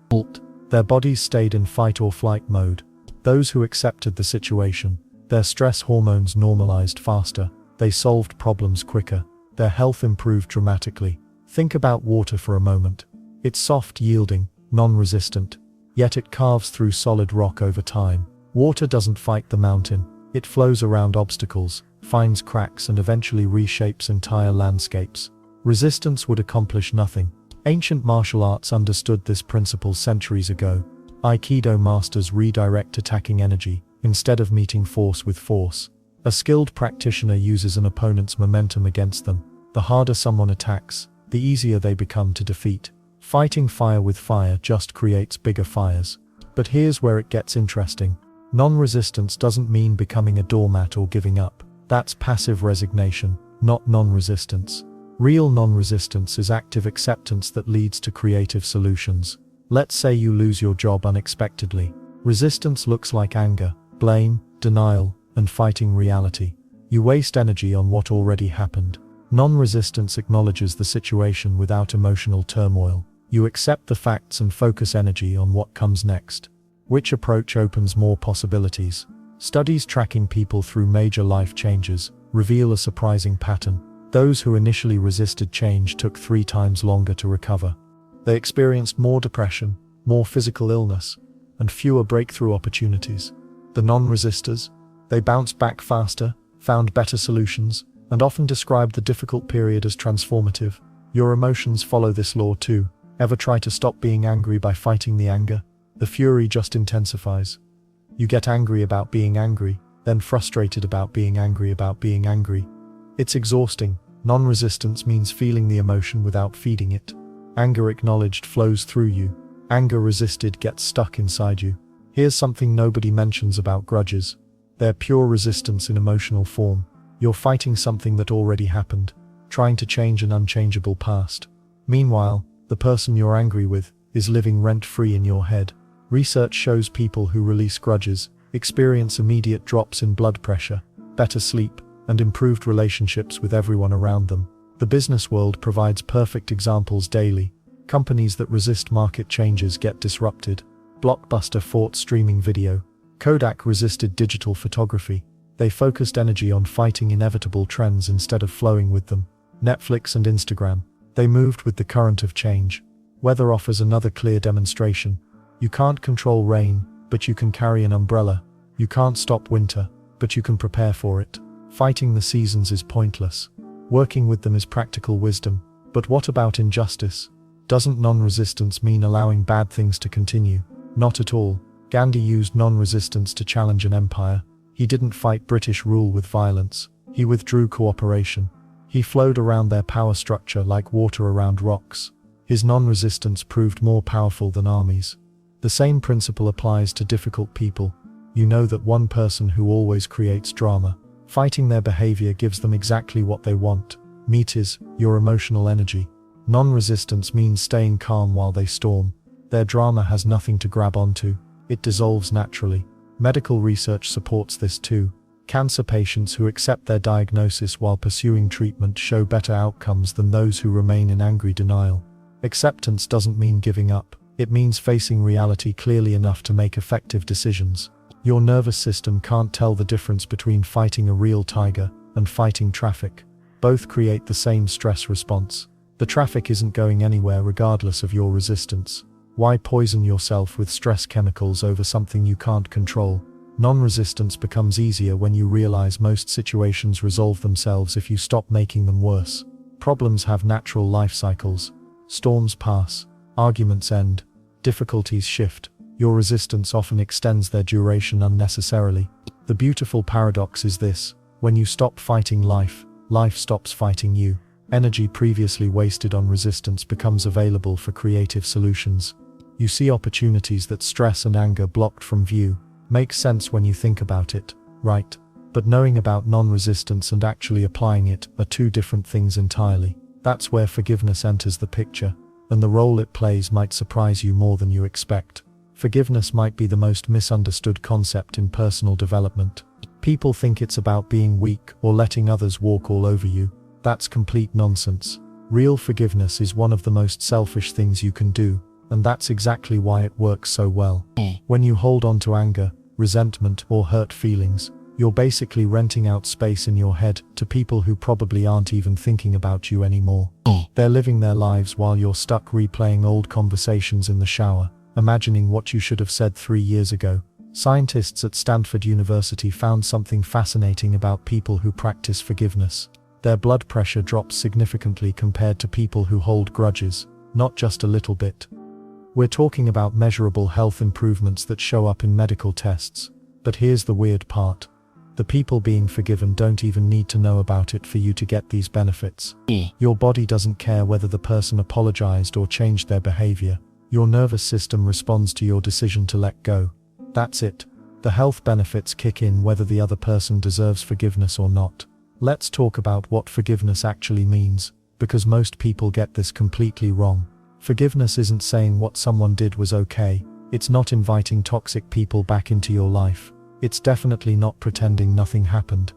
Their bodies stayed in fight or flight mode. Those who accepted the situation, their stress hormones normalized faster. They solved problems quicker. Their health improved dramatically. Think about water for a moment. It's soft, yielding, non-resistant, yet it carves through solid rock over time. Water doesn't fight the mountain. It flows around obstacles, finds cracks, and eventually reshapes entire landscapes. Resistance would accomplish nothing. Ancient martial arts understood this principle centuries ago. Aikido masters redirect attacking energy, instead of meeting force with force. A skilled practitioner uses an opponent's momentum against them. The harder someone attacks, the easier they become to defeat. Fighting fire with fire just creates bigger fires. But here's where it gets interesting. Non-resistance doesn't mean becoming a doormat or giving up. That's passive resignation, not non-resistance. Real non-resistance is active acceptance that leads to creative solutions. Let's say you lose your job unexpectedly. Resistance looks like anger, blame, denial, and fighting reality. You waste energy on what already happened. Non-resistance acknowledges the situation without emotional turmoil. You accept the facts and focus energy on what comes next. Which approach opens more possibilities? Studies tracking people through major life changes reveal a surprising pattern. Those who initially resisted change took 3 times longer to recover. They experienced more depression, more physical illness, and fewer breakthrough opportunities. The non-resistors, they bounced back faster, found better solutions, and often described the difficult period as transformative. Your emotions follow this law too. Ever try to stop being angry by fighting the anger? The fury just intensifies. You get angry about being angry, then frustrated about being angry about being angry. It's exhausting. Non-resistance means feeling the emotion without feeding it. Anger acknowledged flows through you. Anger resisted gets stuck inside you. Here's something nobody mentions about grudges. They're pure resistance in emotional form. You're fighting something that already happened, trying to change an unchangeable past. Meanwhile, the person you're angry with is living rent-free in your head. Research shows people who release grudges experience immediate drops in blood pressure, better sleep, and improved relationships with everyone around them. The business world provides perfect examples daily. Companies that resist market changes get disrupted. Blockbuster fought streaming video. Kodak resisted digital photography. They focused energy on fighting inevitable trends instead of flowing with them. Netflix and Instagram, they moved with the current of change. Weather offers another clear demonstration. You can't control rain, but you can carry an umbrella. You can't stop winter, but you can prepare for it. Fighting the seasons is pointless. Working with them is practical wisdom. But what about injustice? Doesn't non-resistance mean allowing bad things to continue? Not at all. Gandhi used non-resistance to challenge an empire. He didn't fight British rule with violence. He withdrew cooperation. He flowed around their power structure like water around rocks. His non-resistance proved more powerful than armies. The same principle applies to difficult people. You know that one person who always creates drama. Fighting their behavior gives them exactly what they want. Meat is your emotional energy. Non-resistance means staying calm while they storm. Their drama has nothing to grab onto. It dissolves naturally. Medical research supports this too. Cancer patients who accept their diagnosis while pursuing treatment show better outcomes than those who remain in angry denial. Acceptance doesn't mean giving up. It means facing reality clearly enough to make effective decisions. Your nervous system can't tell the difference between fighting a real tiger and fighting traffic. Both create the same stress response. The traffic isn't going anywhere regardless of your resistance. Why poison yourself with stress chemicals over something you can't control? Non-resistance becomes easier when you realize most situations resolve themselves if you stop making them worse. Problems have natural life cycles. Storms pass, arguments end, difficulties shift. Your resistance often extends their duration unnecessarily. The beautiful paradox is this: when you stop fighting life, life stops fighting you. Energy previously wasted on resistance becomes available for creative solutions. You see opportunities that stress and anger blocked from view. Makes sense when you think about it, right? But knowing about non-resistance and actually applying it are two different things entirely. That's where forgiveness enters the picture, and the role it plays might surprise you more than you expect. Forgiveness might be the most misunderstood concept in personal development. People think it's about being weak or letting others walk all over you. That's complete nonsense. Real forgiveness is one of the most selfish things you can do, and that's exactly why it works so well. When you hold on to anger, resentment, or hurt feelings, you're basically renting out space in your head to people who probably aren't even thinking about you anymore. They're living their lives while you're stuck replaying old conversations in the shower, imagining what you should have said 3 years ago. Scientists at Stanford University found something fascinating about people who practice forgiveness. Their blood pressure drops significantly compared to people who hold grudges, not just a little bit. We're talking about measurable health improvements that show up in medical tests. But here's the weird part. The people being forgiven don't even need to know about it for you to get these benefits. Your body doesn't care whether the person apologized or changed their behavior. Your nervous system responds to your decision to let go. That's it. The health benefits kick in whether the other person deserves forgiveness or not. Let's talk about what forgiveness actually means, because most people get this completely wrong. Forgiveness isn't saying what someone did was okay. It's not inviting toxic people back into your life. It's definitely not pretending nothing happened.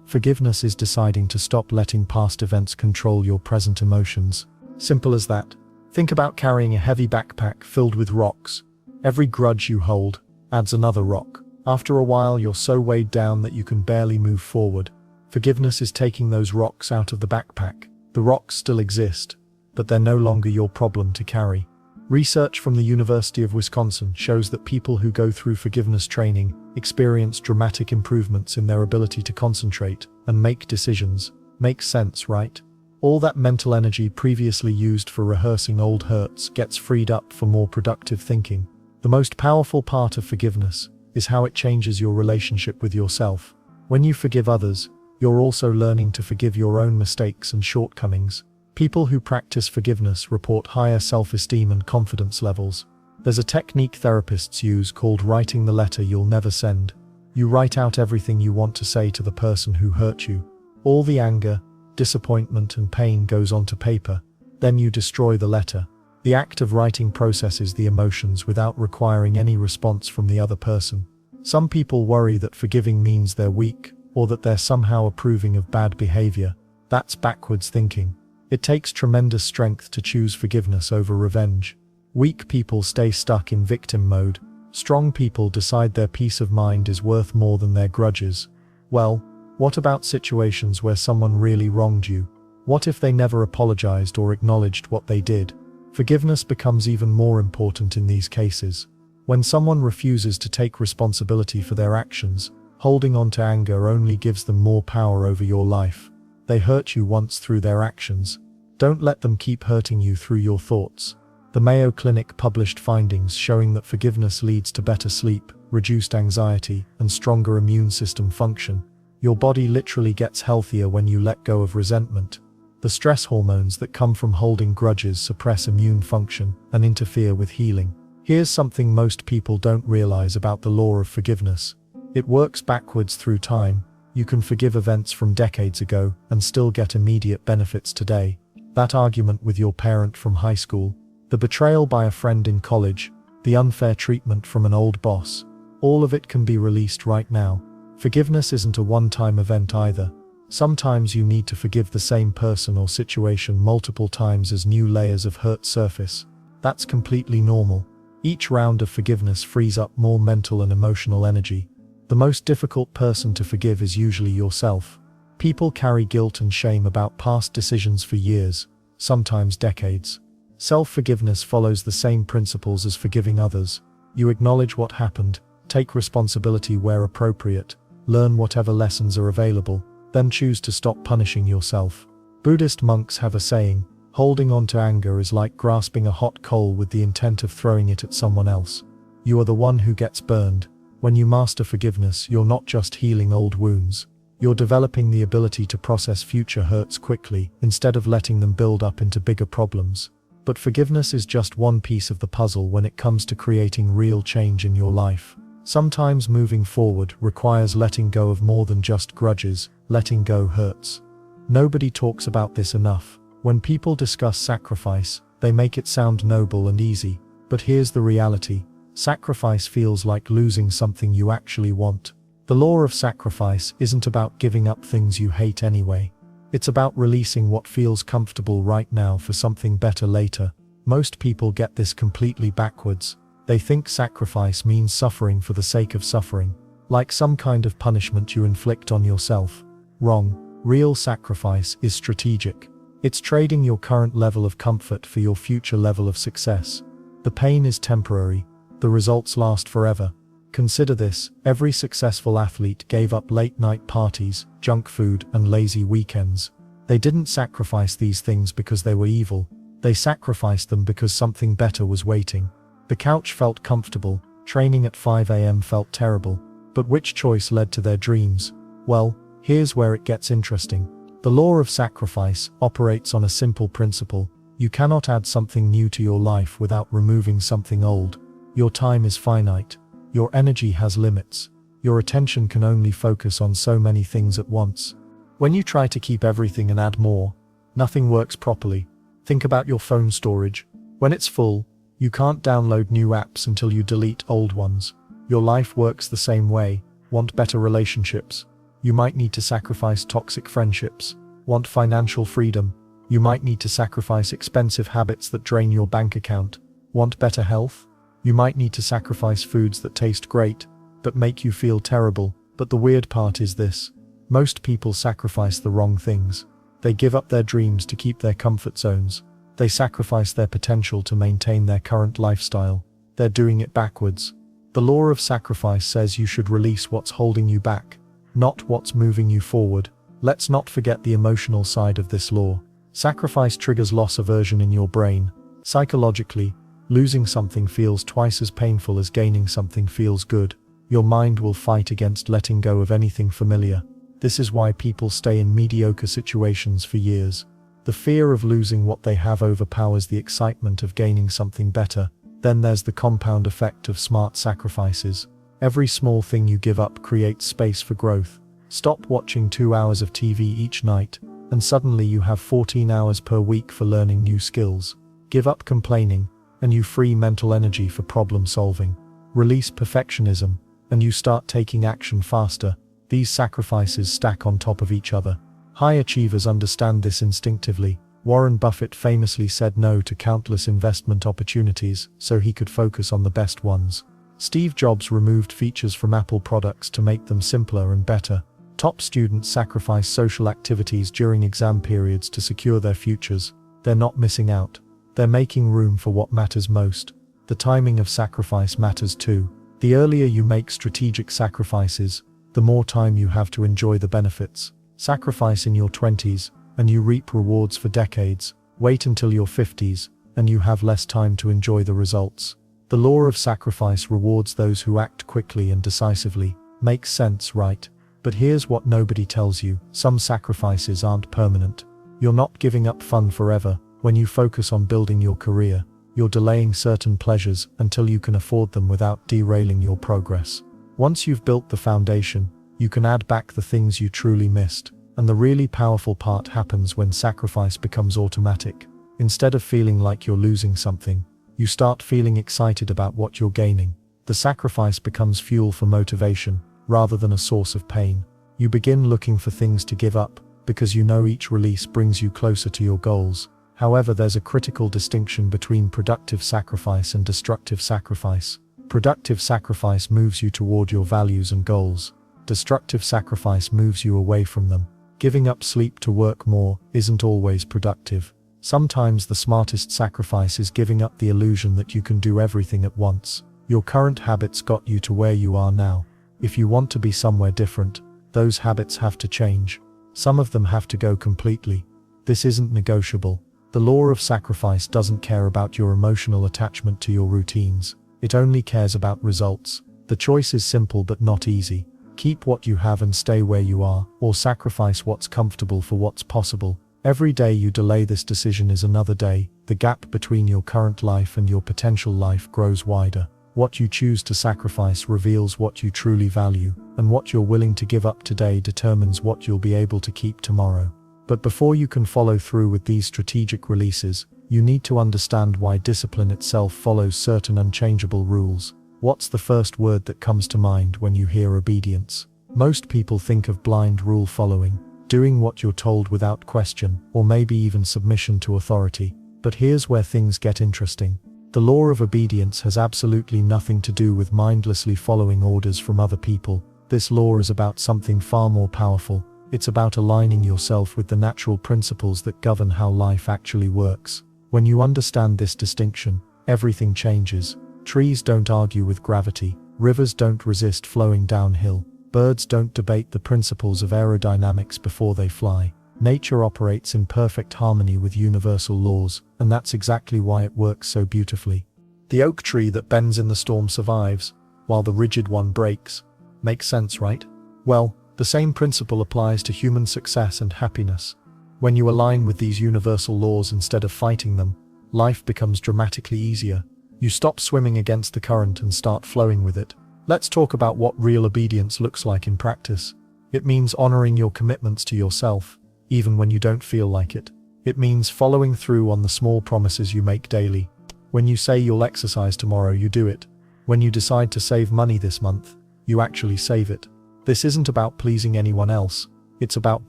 Forgiveness is deciding to stop letting past events control your present emotions. Simple as that. Think about carrying a heavy backpack filled with rocks. Every grudge you hold adds another rock. After a while, you're so weighed down that you can barely move forward. Forgiveness is taking those rocks out of the backpack. The rocks still exist, but they're no longer your problem to carry. Research from the University of Wisconsin shows that people who go through forgiveness training experience dramatic improvements in their ability to concentrate and make decisions. Makes sense, right? All that mental energy previously used for rehearsing old hurts gets freed up for more productive thinking. The most powerful part of forgiveness is how it changes your relationship with yourself. When you forgive others, you're also learning to forgive your own mistakes and shortcomings. People who practice forgiveness report higher self-esteem and confidence levels. There's a technique therapists use called writing the letter you'll never send. You write out everything you want to say to the person who hurt you. All the anger, disappointment, and pain goes onto paper. Then you destroy the letter. The act of writing processes the emotions without requiring any response from the other person. Some people worry that forgiving means they're weak, or that they're somehow approving of bad behavior. That's backwards thinking. It takes tremendous strength to choose forgiveness over revenge. Weak people stay stuck in victim mode. Strong people decide their peace of mind is worth more than their grudges. Well, what about situations where someone really wronged you? What if they never apologized or acknowledged what they did? Forgiveness becomes even more important in these cases. When someone refuses to take responsibility for their actions, holding on to anger only gives them more power over your life. They hurt you once through their actions. Don't let them keep hurting you through your thoughts. The Mayo Clinic published findings showing that forgiveness leads to better sleep, reduced anxiety, and stronger immune system function. Your body literally gets healthier when you let go of resentment. The stress hormones that come from holding grudges suppress immune function and interfere with healing. Here's something most people don't realize about the law of forgiveness. It works backwards through time. You can forgive events from decades ago and still get immediate benefits today. That argument with your parent from high school, the betrayal by a friend in college, the unfair treatment from an old boss, all of it can be released right now. Forgiveness isn't a one-time event either. Sometimes you need to forgive the same person or situation multiple times as new layers of hurt surface. That's completely normal. Each round of forgiveness frees up more mental and emotional energy. The most difficult person to forgive is usually yourself. People carry guilt and shame about past decisions for years, sometimes decades. Self-forgiveness follows the same principles as forgiving others. You acknowledge what happened, take responsibility where appropriate, learn whatever lessons are available, then choose to stop punishing yourself. Buddhist monks have a saying, holding on to anger is like grasping a hot coal with the intent of throwing it at someone else. You are the one who gets burned. When you master forgiveness, you're not just healing old wounds. You're developing the ability to process future hurts quickly, instead of letting them build up into bigger problems. But forgiveness is just one piece of the puzzle when it comes to creating real change in your life. Sometimes moving forward requires letting go of more than just grudges. Letting go hurts. Nobody talks about this enough. When people discuss sacrifice, they make it sound noble and easy. But here's the reality. Sacrifice feels like losing something you actually want. The law of sacrifice isn't about giving up things you hate anyway. It's about releasing what feels comfortable right now for something better later. Most people get this completely backwards. They think sacrifice means suffering for the sake of suffering, like some kind of punishment you inflict on yourself. Wrong. Real sacrifice is strategic. It's trading your current level of comfort for your future level of success. The pain is temporary. The results last forever. Consider this: every successful athlete gave up late-night parties, junk food, and lazy weekends. They didn't sacrifice these things because they were evil. They sacrificed them because something better was waiting. The couch felt comfortable, training at 5 a.m. felt terrible. But which choice led to their dreams? Well, here's where it gets interesting. The law of sacrifice operates on a simple principle. You cannot add something new to your life without removing something old. Your time is finite. Your energy has limits. Your attention can only focus on so many things at once. When you try to keep everything and add more, nothing works properly. Think about your phone storage. When it's full, you can't download new apps until you delete old ones. Your life works the same way. Want better relationships? You might need to sacrifice toxic friendships. Want financial freedom? You might need to sacrifice expensive habits that drain your bank account. Want better health? You might need to sacrifice foods that taste great, but make you feel terrible. But the weird part is this. Most people sacrifice the wrong things. They give up their dreams to keep their comfort zones. They sacrifice their potential to maintain their current lifestyle. They're doing it backwards. The law of sacrifice says you should release what's holding you back, not what's moving you forward. Let's not forget the emotional side of this law. Sacrifice triggers loss aversion in your brain. Psychologically, losing something feels twice as painful as gaining something feels good. Your mind will fight against letting go of anything familiar. This is why people stay in mediocre situations for years. The fear of losing what they have overpowers the excitement of gaining something better. Then there's the compound effect of smart sacrifices. Every small thing you give up creates space for growth. Stop watching 2 hours of TV each night, and suddenly you have 14 hours per week for learning new skills. Give up complaining, and you free mental energy for problem solving. Release perfectionism, and you start taking action faster. These sacrifices stack on top of each other. High achievers understand this instinctively. Warren Buffett famously said no to countless investment opportunities so he could focus on the best ones. Steve Jobs removed features from Apple products to make them simpler and better. Top students sacrifice social activities during exam periods to secure their futures. They're not missing out. They're making room for what matters most. The timing of sacrifice matters too. The earlier you make strategic sacrifices, the more time you have to enjoy the benefits. Sacrifice in your 20s, and you reap rewards for decades. Wait until your 50s, and you have less time to enjoy the results. The law of sacrifice rewards those who act quickly and decisively. Makes sense, right? But here's what nobody tells you. Some sacrifices aren't permanent. You're not giving up fun forever. When you focus on building your career, you're delaying certain pleasures until you can afford them without derailing your progress. Once you've built the foundation, you can add back the things you truly missed. And the really powerful part happens when sacrifice becomes automatic. Instead of feeling like you're losing something, you start feeling excited about what you're gaining. The sacrifice becomes fuel for motivation, rather than a source of pain. You begin looking for things to give up, because you know each release brings you closer to your goals. However, there's a critical distinction between productive sacrifice and destructive sacrifice. Productive sacrifice moves you toward your values and goals. Destructive sacrifice moves you away from them. Giving up sleep to work more isn't always productive. Sometimes the smartest sacrifice is giving up the illusion that you can do everything at once. Your current habits got you to where you are now. If you want to be somewhere different, those habits have to change. Some of them have to go completely. This isn't negotiable. The law of sacrifice doesn't care about your emotional attachment to your routines. It only cares about results. The choice is simple but not easy. Keep what you have and stay where you are, or sacrifice what's comfortable for what's possible. Every day you delay this decision is another day. The gap between your current life and your potential life grows wider. What you choose to sacrifice reveals what you truly value, and what you're willing to give up today determines what you'll be able to keep tomorrow. But before you can follow through with these strategic releases, you need to understand why discipline itself follows certain unchangeable rules. What's the first word that comes to mind when you hear obedience? Most people think of blind rule following, doing what you're told without question, or maybe even submission to authority. But here's where things get interesting. The law of obedience has absolutely nothing to do with mindlessly following orders from other people. This law is about something far more powerful. It's about aligning yourself with the natural principles that govern how life actually works. When you understand this distinction, everything changes. Trees don't argue with gravity, rivers don't resist flowing downhill, birds don't debate the principles of aerodynamics before they fly. Nature operates in perfect harmony with universal laws, and that's exactly why it works so beautifully. The oak tree that bends in the storm survives, while the rigid one breaks. Makes sense, right? Well, the same principle applies to human success and happiness. When you align with these universal laws instead of fighting them, life becomes dramatically easier. You stop swimming against the current and start flowing with it. Let's talk about what real obedience looks like in practice. It means honoring your commitments to yourself, even when you don't feel like it. It means following through on the small promises you make daily. When you say you'll exercise tomorrow, you do it. When you decide to save money this month, you actually save it. This isn't about pleasing anyone else. It's about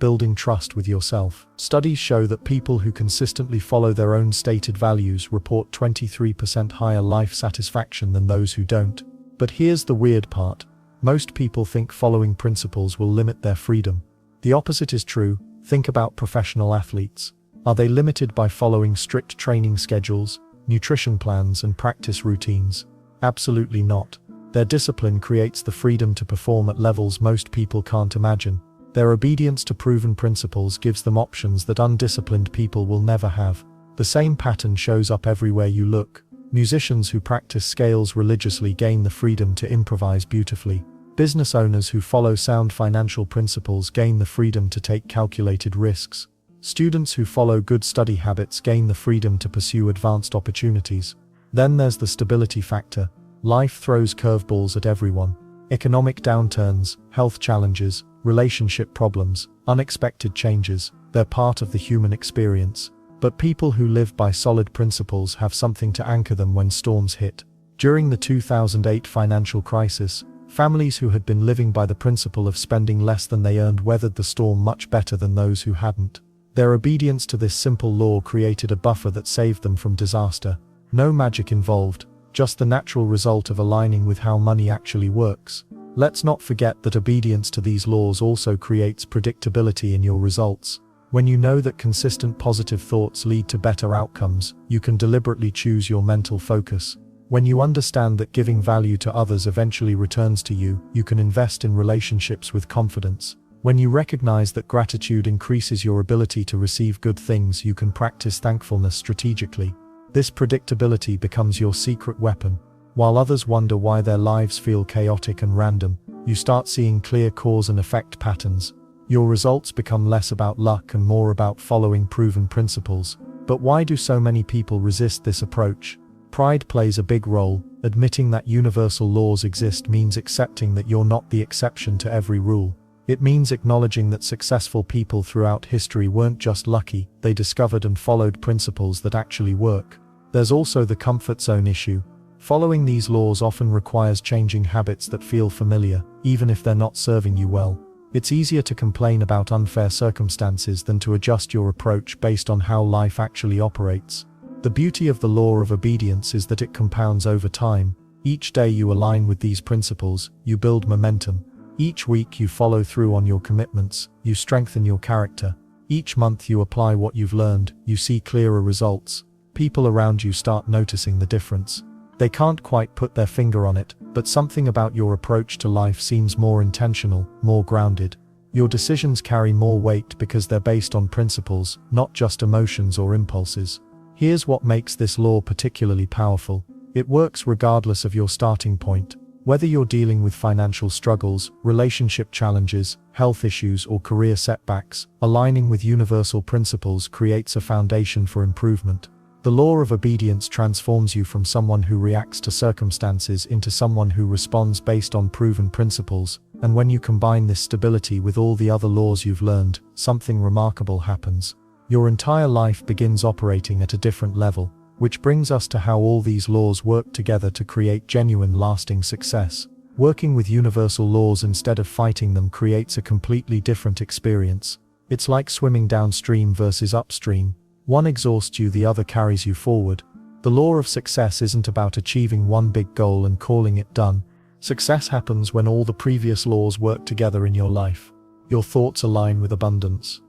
building trust with yourself. Studies show that people who consistently follow their own stated values report 23% higher life satisfaction than those who don't. But here's the weird part. Most people think following principles will limit their freedom. The opposite is true. Think about professional athletes. Are they limited by following strict training schedules, nutrition plans, and practice routines? Absolutely not. Their discipline creates the freedom to perform at levels most people can't imagine. Their obedience to proven principles gives them options that undisciplined people will never have. The same pattern shows up everywhere you look. Musicians who practice scales religiously gain the freedom to improvise beautifully. Business owners who follow sound financial principles gain the freedom to take calculated risks. Students who follow good study habits gain the freedom to pursue advanced opportunities. Then there's the stability factor. Life throws curveballs at everyone. Economic downturns, health challenges, relationship problems, unexpected changes, they're part of the human experience. But people who live by solid principles have something to anchor them when storms hit. During the 2008 financial crisis, families who had been living by the principle of spending less than they earned weathered the storm much better than those who hadn't. Their obedience to this simple law created a buffer that saved them from disaster. No magic involved, just the natural result of aligning with how money actually works. Let's not forget that obedience to these laws also creates predictability in your results. When you know that consistent positive thoughts lead to better outcomes, you can deliberately choose your mental focus. When you understand that giving value to others eventually returns to you, you can invest in relationships with confidence. When you recognize that gratitude increases your ability to receive good things, you can practice thankfulness strategically. This predictability becomes your secret weapon. While others wonder why their lives feel chaotic and random, you start seeing clear cause and effect patterns. Your results become less about luck and more about following proven principles. But why do so many people resist this approach? Pride plays a big role. Admitting that universal laws exist means accepting that you're not the exception to every rule. It means acknowledging that successful people throughout history weren't just lucky, they discovered and followed principles that actually work. There's also the comfort zone issue. Following these laws often requires changing habits that feel familiar, even if they're not serving you well. It's easier to complain about unfair circumstances than to adjust your approach based on how life actually operates. The beauty of the law of obedience is that it compounds over time. Each day you align with these principles, you build momentum. Each week you follow through on your commitments, you strengthen your character. Each month you apply what you've learned, you see clearer results. People around you start noticing the difference. They can't quite put their finger on it, but something about your approach to life seems more intentional, more grounded. Your decisions carry more weight because they're based on principles, not just emotions or impulses. Here's what makes this law particularly powerful. It works regardless of your starting point. Whether you're dealing with financial struggles, relationship challenges, health issues, or career setbacks, aligning with universal principles creates a foundation for improvement. The law of obedience transforms you from someone who reacts to circumstances into someone who responds based on proven principles, and when you combine this stability with all the other laws you've learned, something remarkable happens. Your entire life begins operating at a different level, which brings us to how all these laws work together to create genuine, lasting success. Working with universal laws instead of fighting them creates a completely different experience. It's like swimming downstream versus upstream. One exhausts you, the other carries you forward. The law of success isn't about achieving one big goal and calling it done. Success happens when all the previous laws work together in your life. Your thoughts align with abundance.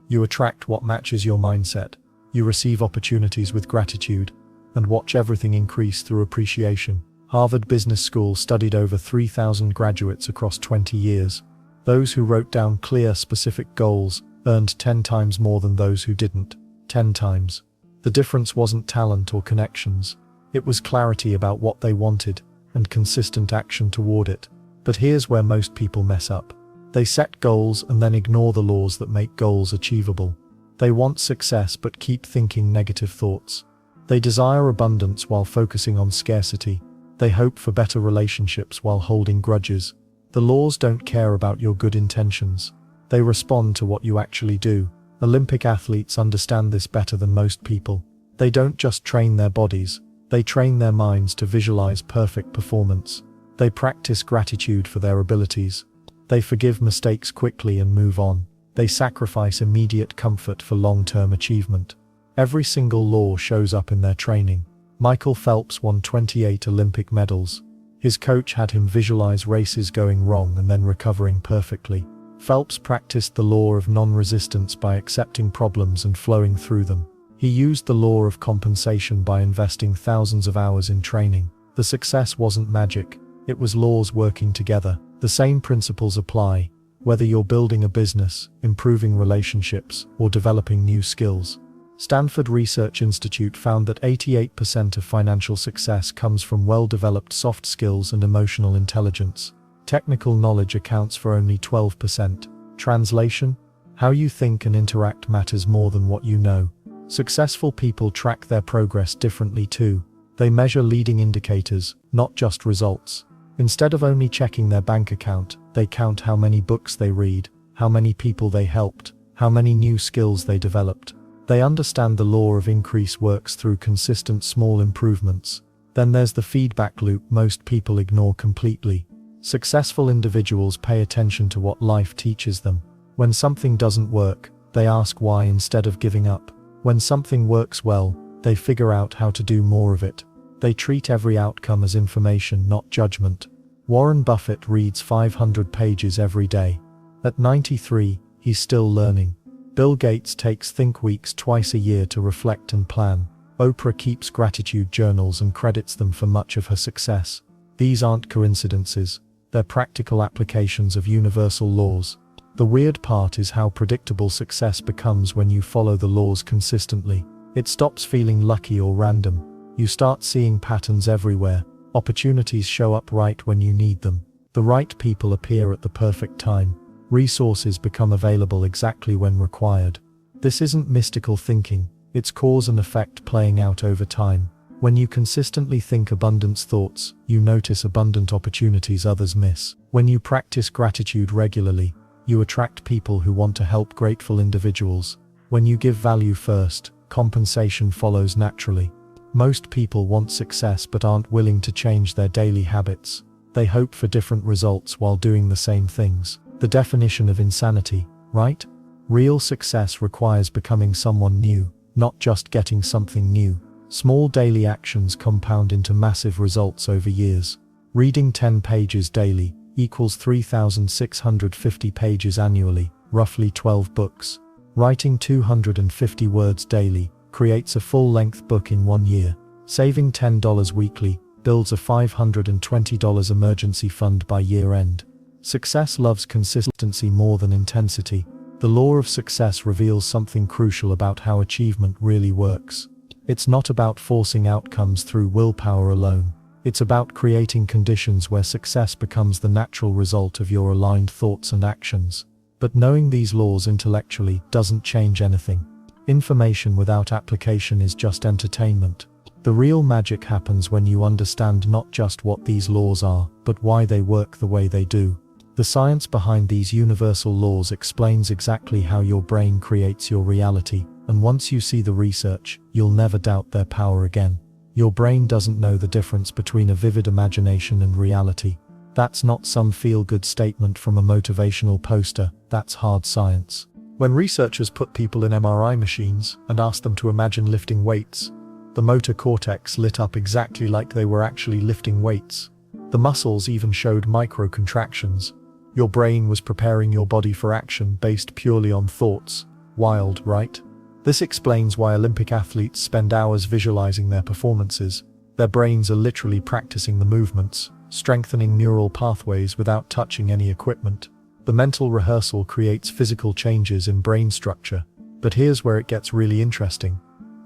You attract what matches your mindset. You receive opportunities with gratitude, and watch everything increase through appreciation. Harvard Business School studied over 3,000 graduates across 20 years. Those who wrote down clear, specific goals earned 10 times more than those who didn't. 10 times. The difference wasn't talent or connections. It was clarity about what they wanted, and consistent action toward it. But here's where most people mess up. They set goals and then ignore the laws that make goals achievable. They want success but keep thinking negative thoughts. They desire abundance while focusing on scarcity. They hope for better relationships while holding grudges. The laws don't care about your good intentions. They respond to what you actually do. Olympic athletes understand this better than most people. They don't just train their bodies, they train their minds to visualize perfect performance. They practice gratitude for their abilities. They forgive mistakes quickly and move on. They sacrifice immediate comfort for long-term achievement. Every single law shows up in their training. Michael Phelps won 28 Olympic medals. His coach had him visualize races going wrong and then recovering perfectly. Phelps practiced the law of non-resistance by accepting problems and flowing through them. He used the law of compensation by investing thousands of hours in training. The success wasn't magic, it was laws working together. The same principles apply, whether you're building a business, improving relationships, or developing new skills. Stanford Research Institute found that 88% of financial success comes from well-developed soft skills and emotional intelligence. Technical knowledge accounts for only 12%. Translation: how you think and interact matters more than what you know. Successful people track their progress differently too. They measure leading indicators, not just results. Instead of only checking their bank account, they count how many books they read, how many people they helped, how many new skills they developed. They understand the law of increase works through consistent small improvements. Then there's the feedback loop most people ignore completely. Successful individuals pay attention to what life teaches them. When something doesn't work, they ask why instead of giving up. When something works well, they figure out how to do more of it. They treat every outcome as information, not judgment. Warren Buffett reads 500 pages every day. At 93, he's still learning. Bill Gates takes think weeks twice a year to reflect and plan. Oprah keeps gratitude journals and credits them for much of her success. These aren't coincidences. They're practical applications of universal laws. The weird part is how predictable success becomes when you follow the laws consistently. It stops feeling lucky or random. You start seeing patterns everywhere. Opportunities show up right when you need them. The right people appear at the perfect time. Resources become available exactly when required. This isn't mystical thinking, it's cause and effect playing out over time. When you consistently think abundance thoughts, you notice abundant opportunities others miss. When you practice gratitude regularly, you attract people who want to help grateful individuals. When you give value first, compensation follows naturally. Most people want success but aren't willing to change their daily habits. They hope for different results while doing the same things. The definition of insanity, right? Real success requires becoming someone new, not just getting something new. Small daily actions compound into massive results over years. Reading 10 pages daily, equals 3,650 pages annually, roughly 12 books. Writing 250 words daily creates a full-length book in 1 year. Saving $10 weekly builds a $520 emergency fund by year-end. Success loves consistency more than intensity. The law of success reveals something crucial about how achievement really works. It's not about forcing outcomes through willpower alone. It's about creating conditions where success becomes the natural result of your aligned thoughts and actions. But knowing these laws intellectually doesn't change anything. Information without application is just entertainment. The real magic happens when you understand not just what these laws are, but why they work the way they do. The science behind these universal laws explains exactly how your brain creates your reality, and once you see the research, you'll never doubt their power again. Your brain doesn't know the difference between a vivid imagination and reality. That's not some feel-good statement from a motivational poster, that's hard science. When researchers put people in MRI machines and asked them to imagine lifting weights, the motor cortex lit up exactly like they were actually lifting weights. The muscles even showed micro-contractions. Your brain was preparing your body for action based purely on thoughts. Wild, right? This explains why Olympic athletes spend hours visualizing their performances. Their brains are literally practicing the movements, strengthening neural pathways without touching any equipment. The mental rehearsal creates physical changes in brain structure. But here's where it gets really interesting.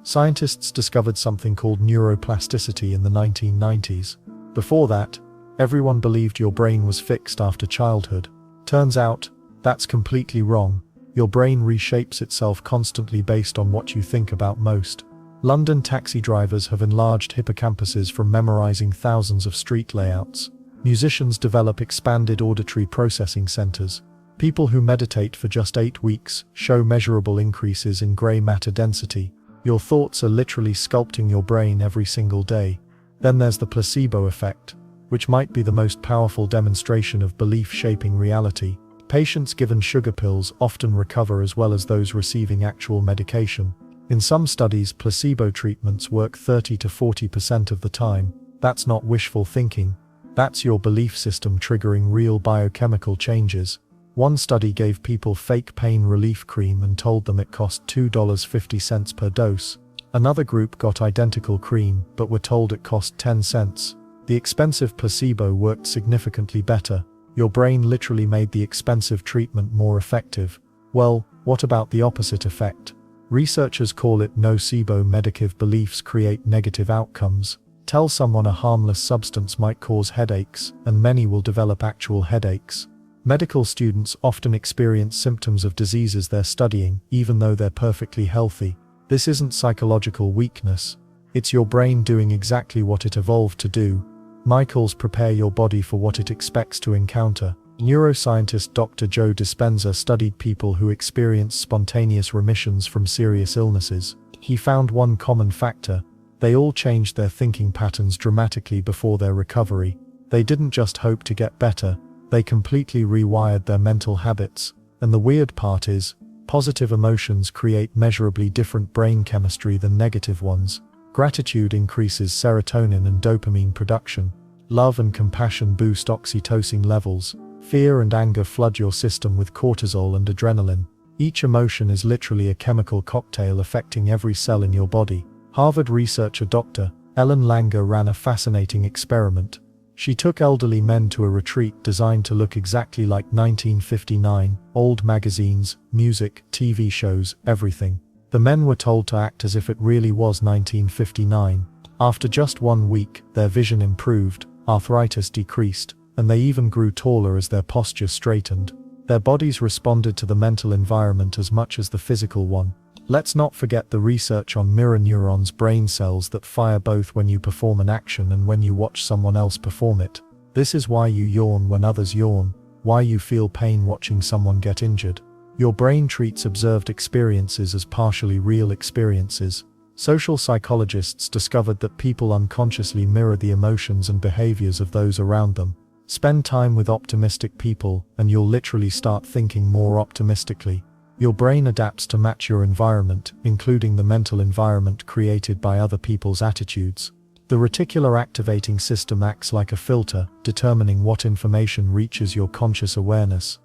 Scientists discovered something called neuroplasticity in the 1990s. Before that, everyone believed your brain was fixed after childhood. Turns out, that's completely wrong. Your brain reshapes itself constantly based on what you think about most. London taxi drivers have enlarged hippocampuses from memorizing thousands of street layouts. Musicians develop expanded auditory processing centers. People who meditate for just 8 weeks show measurable increases in gray matter density. Your thoughts are literally sculpting your brain every single day. Then there's the placebo effect, which might be the most powerful demonstration of belief shaping reality. Patients given sugar pills often recover as well as those receiving actual medication. In some studies, placebo treatments work 30 to 40% of the time. That's not wishful thinking. That's your belief system triggering real biochemical changes. One study gave people fake pain relief cream and told them it cost $2.50 per dose. Another group got identical cream but were told it cost 10 cents. The expensive placebo worked significantly better. Your brain literally made the expensive treatment more effective. Well, what about the opposite effect? Researchers call it nocebo-medicative beliefs create negative outcomes. Tell someone a harmless substance might cause headaches, and many will develop actual headaches. Medical students often experience symptoms of diseases they're studying, even though they're perfectly healthy. This isn't psychological weakness. It's your brain doing exactly what it evolved to do. Michaels prepare your body for what it expects to encounter. Neuroscientist Dr. Joe Dispenza studied people who experienced spontaneous remissions from serious illnesses. He found one common factor. They all changed their thinking patterns dramatically before their recovery. They didn't just hope to get better, they completely rewired their mental habits. And the weird part is, positive emotions create measurably different brain chemistry than negative ones. Gratitude increases serotonin and dopamine production. Love and compassion boost oxytocin levels. Fear and anger flood your system with cortisol and adrenaline. Each emotion is literally a chemical cocktail affecting every cell in your body. Harvard researcher Dr. Ellen Langer ran a fascinating experiment. She took elderly men to a retreat designed to look exactly like 1959, old magazines, music, TV shows, everything. The men were told to act as if it really was 1959. After just 1 week, their vision improved, arthritis decreased, and they even grew taller as their posture straightened. Their bodies responded to the mental environment as much as the physical one. Let's not forget the research on mirror neurons, brain cells that fire both when you perform an action and when you watch someone else perform it. This is why you yawn when others yawn, why you feel pain watching someone get injured. Your brain treats observed experiences as partially real experiences. Social psychologists discovered that people unconsciously mirror the emotions and behaviors of those around them. Spend time with optimistic people, and you'll literally start thinking more optimistically. Your brain adapts to match your environment, including the mental environment created by other people's attitudes. The reticular activating system acts like a filter, determining what information reaches your conscious awareness.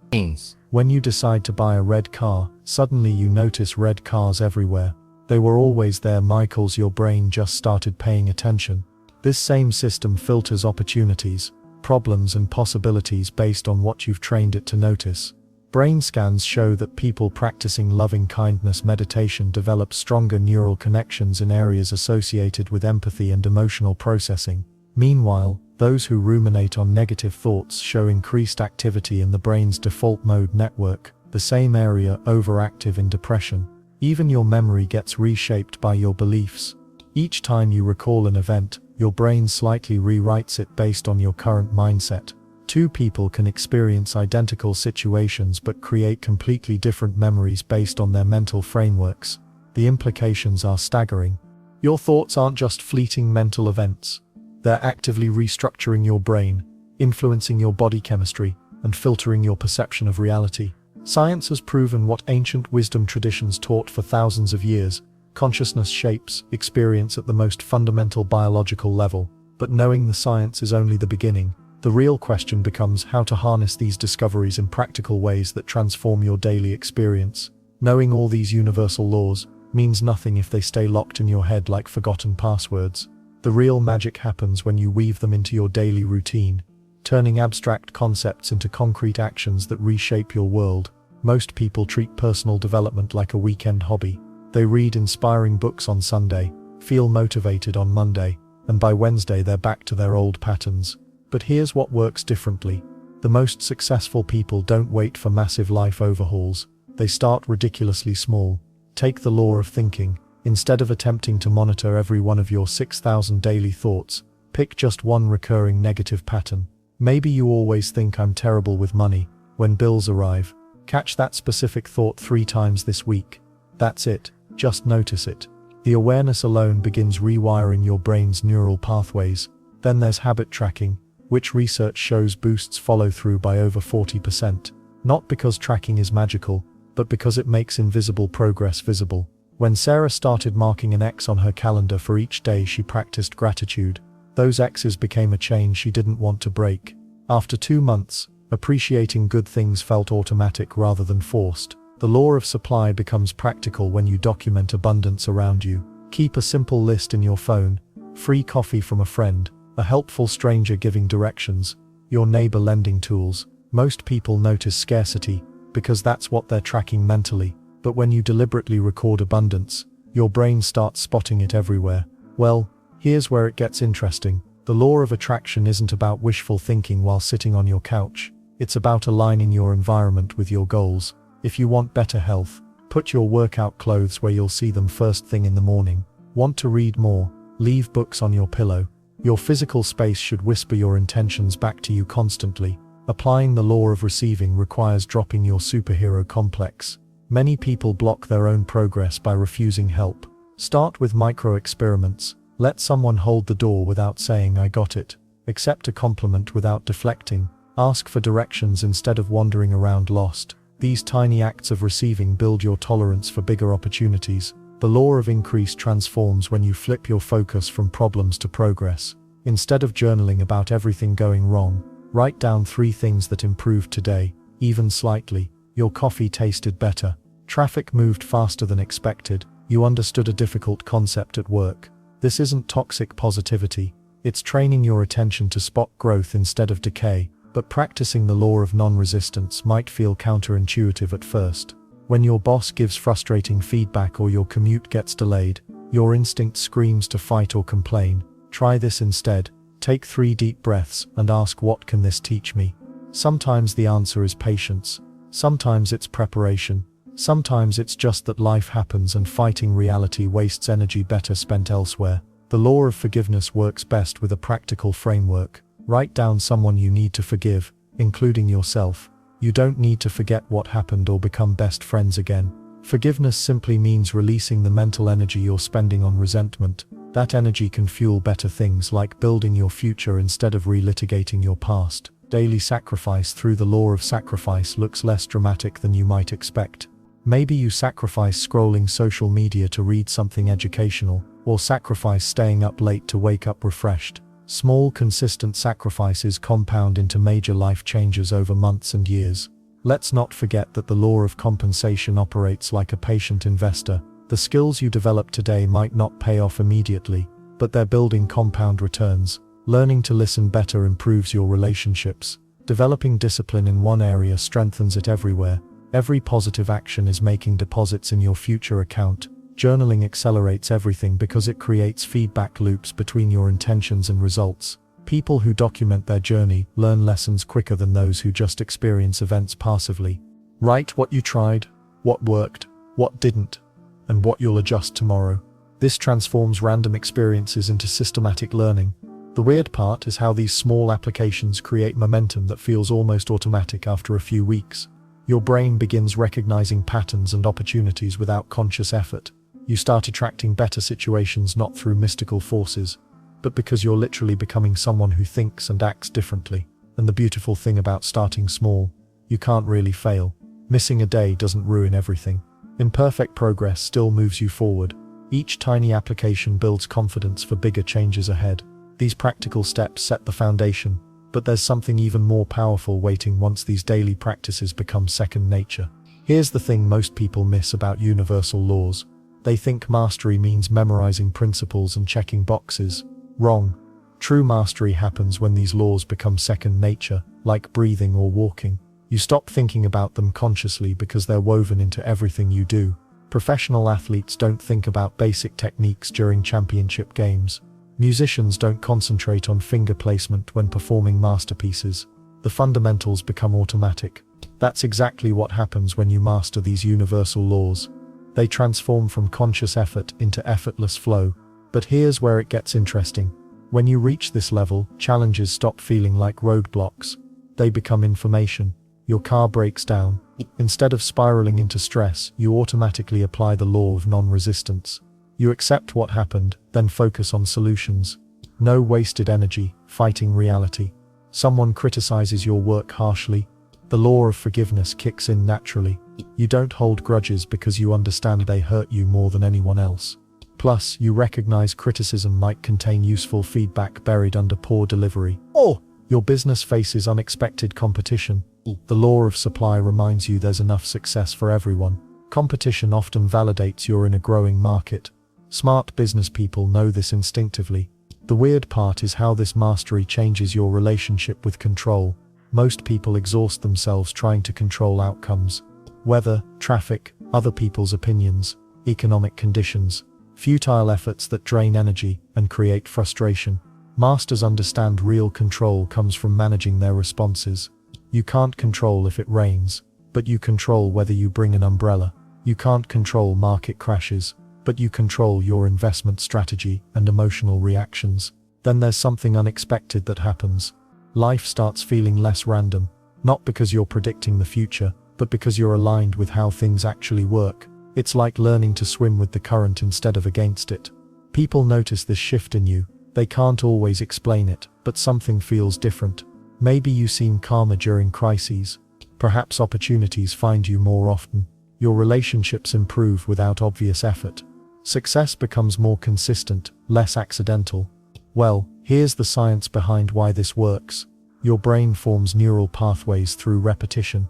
When you decide to buy a red car, suddenly you notice red cars everywhere. They were always there, Michaels. Your brain just started paying attention. This same system filters opportunities, problems and possibilities based on what you've trained it to notice. Brain scans show that people practicing loving kindness meditation develop stronger neural connections in areas associated with empathy and emotional processing. Meanwhile, those who ruminate on negative thoughts show increased activity in the brain's default mode network, the same area overactive in depression. Even your memory gets reshaped by your beliefs. Each time you recall an event, your brain slightly rewrites it based on your current mindset. Two people can experience identical situations but create completely different memories based on their mental frameworks. The implications are staggering. Your thoughts aren't just fleeting mental events. They're actively restructuring your brain, influencing your body chemistry, and filtering your perception of reality. Science has proven what ancient wisdom traditions taught for thousands of years. Consciousness shapes experience at the most fundamental biological level. But knowing the science is only the beginning. The real question becomes how to harness these discoveries in practical ways that transform your daily experience. Knowing all these universal laws means nothing if they stay locked in your head like forgotten passwords. The real magic happens when you weave them into your daily routine, turning abstract concepts into concrete actions that reshape your world. Most people treat personal development like a weekend hobby. They read inspiring books on Sunday, feel motivated on Monday, and by Wednesday they're back to their old patterns. But here's what works differently. The most successful people don't wait for massive life overhauls. They start ridiculously small. Take the law of thinking. Instead of attempting to monitor every one of your 6,000 daily thoughts, pick just one recurring negative pattern. Maybe you always think I'm terrible with money. When bills arrive, catch that specific thought 3 times this week. That's it. Just notice it. The awareness alone begins rewiring your brain's neural pathways. Then there's habit tracking, which research shows boosts follow through by over 40%. Not because tracking is magical, but because it makes invisible progress visible. When Sarah started marking an X on her calendar for each day she practiced gratitude, those X's became a chain she didn't want to break. After 2 months, appreciating good things felt automatic rather than forced. The law of supply becomes practical when you document abundance around you. Keep a simple list in your phone: free coffee from a friend, a helpful stranger giving directions, your neighbor lending tools. Most people notice scarcity because that's what they're tracking mentally. But when you deliberately record abundance, your brain starts spotting it everywhere. Well, here's where it gets interesting. The law of attraction isn't about wishful thinking while sitting on your couch. It's about aligning your environment with your goals. If you want better health, put your workout clothes where you'll see them first thing in the morning. Want to read more? Leave books on your pillow. Your physical space should whisper your intentions back to you constantly. Applying the law of receiving requires dropping your superhero complex. Many people block their own progress by refusing help. Start with micro experiments. Let someone hold the door without saying "I got it." Accept a compliment without deflecting. Ask for directions instead of wandering around lost. These tiny acts of receiving build your tolerance for bigger opportunities. The law of increase transforms when you flip your focus from problems to progress. Instead of journaling about everything going wrong, write down 3 things that improved today, even slightly. Your coffee tasted better. Traffic moved faster than expected. You understood a difficult concept at work. This isn't toxic positivity. It's training your attention to spot growth instead of decay. But practicing the law of non-resistance might feel counterintuitive at first. When your boss gives frustrating feedback or your commute gets delayed, your instinct screams to fight or complain. Try this instead. Take 3 deep breaths and ask, what can this teach me? Sometimes the answer is patience. Sometimes it's preparation. Sometimes it's just that life happens and fighting reality wastes energy better spent elsewhere. The law of forgiveness works best with a practical framework. Write down someone you need to forgive, including yourself. You don't need to forget what happened or become best friends again. Forgiveness simply means releasing the mental energy you're spending on resentment. That energy can fuel better things like building your future instead of relitigating your past. Daily sacrifice through the law of sacrifice looks less dramatic than you might expect. Maybe you sacrifice scrolling social media to read something educational. or sacrifice staying up late to wake up refreshed. Small, consistent sacrifices compound into major life changes over months and years. Let's not forget that the law of compensation operates like a patient investor. The skills you develop today might not pay off immediately, but they're building compound returns. Learning to listen better improves your relationships. Developing discipline in one area strengthens it everywhere. Every positive action is making deposits in your future account. Journaling accelerates everything because it creates feedback loops between your intentions and results. People who document their journey learn lessons quicker than those who just experience events passively. Write what you tried, what worked, what didn't, and what you'll adjust tomorrow. This transforms random experiences into systematic learning. The weird part is how these small applications create momentum that feels almost automatic after a few weeks. Your brain begins recognizing patterns and opportunities without conscious effort. You start attracting better situations not through mystical forces, but because you're literally becoming someone who thinks and acts differently. And the beautiful thing about starting small, you can't really fail. Missing a day doesn't ruin everything. Imperfect progress still moves you forward. Each tiny application builds confidence for bigger changes ahead. These practical steps set the foundation, but there's something even more powerful waiting once these daily practices become second nature. Here's the thing most people miss about universal laws. They think mastery means memorizing principles and checking boxes. Wrong. True mastery happens when these laws become second nature, like breathing or walking. You stop thinking about them consciously because they're woven into everything you do. Professional athletes don't think about basic techniques during championship games. Musicians don't concentrate on finger placement when performing masterpieces. The fundamentals become automatic. That's exactly what happens when you master these universal laws. They transform from conscious effort into effortless flow. But here's where it gets interesting. When you reach this level, challenges stop feeling like roadblocks. They become information. Your car breaks down. Instead of spiraling into stress, you automatically apply the law of non-resistance. You accept what happened, then focus on solutions. No wasted energy, fighting reality. Someone criticizes your work harshly. The law of forgiveness kicks in naturally. You don't hold grudges because you understand they hurt you more than anyone else. Plus, you recognize criticism might contain useful feedback buried under poor delivery. Or your business faces unexpected competition. The law of supply reminds you there's enough success for everyone. Competition often validates you're in a growing market. Smart business people know this instinctively. The weird part is how this mastery changes your relationship with control. Most people exhaust themselves trying to control outcomes. Weather, traffic, other people's opinions, economic conditions. Futile efforts that drain energy and create frustration. Masters understand real control comes from managing their responses. You can't control if it rains, but you control whether you bring an umbrella. You can't control market crashes, but you control your investment strategy and emotional reactions. Then there's something unexpected that happens. Life starts feeling less random, not because you're predicting the future, but because you're aligned with how things actually work. It's like learning to swim with the current instead of against it. People notice this shift in you. They can't always explain it, but something feels different. Maybe you seem calmer during crises. Perhaps opportunities find you more often. Your relationships improve without obvious effort. Success becomes more consistent, less accidental. Well, here's the science behind why this works. Your brain forms neural pathways through repetition.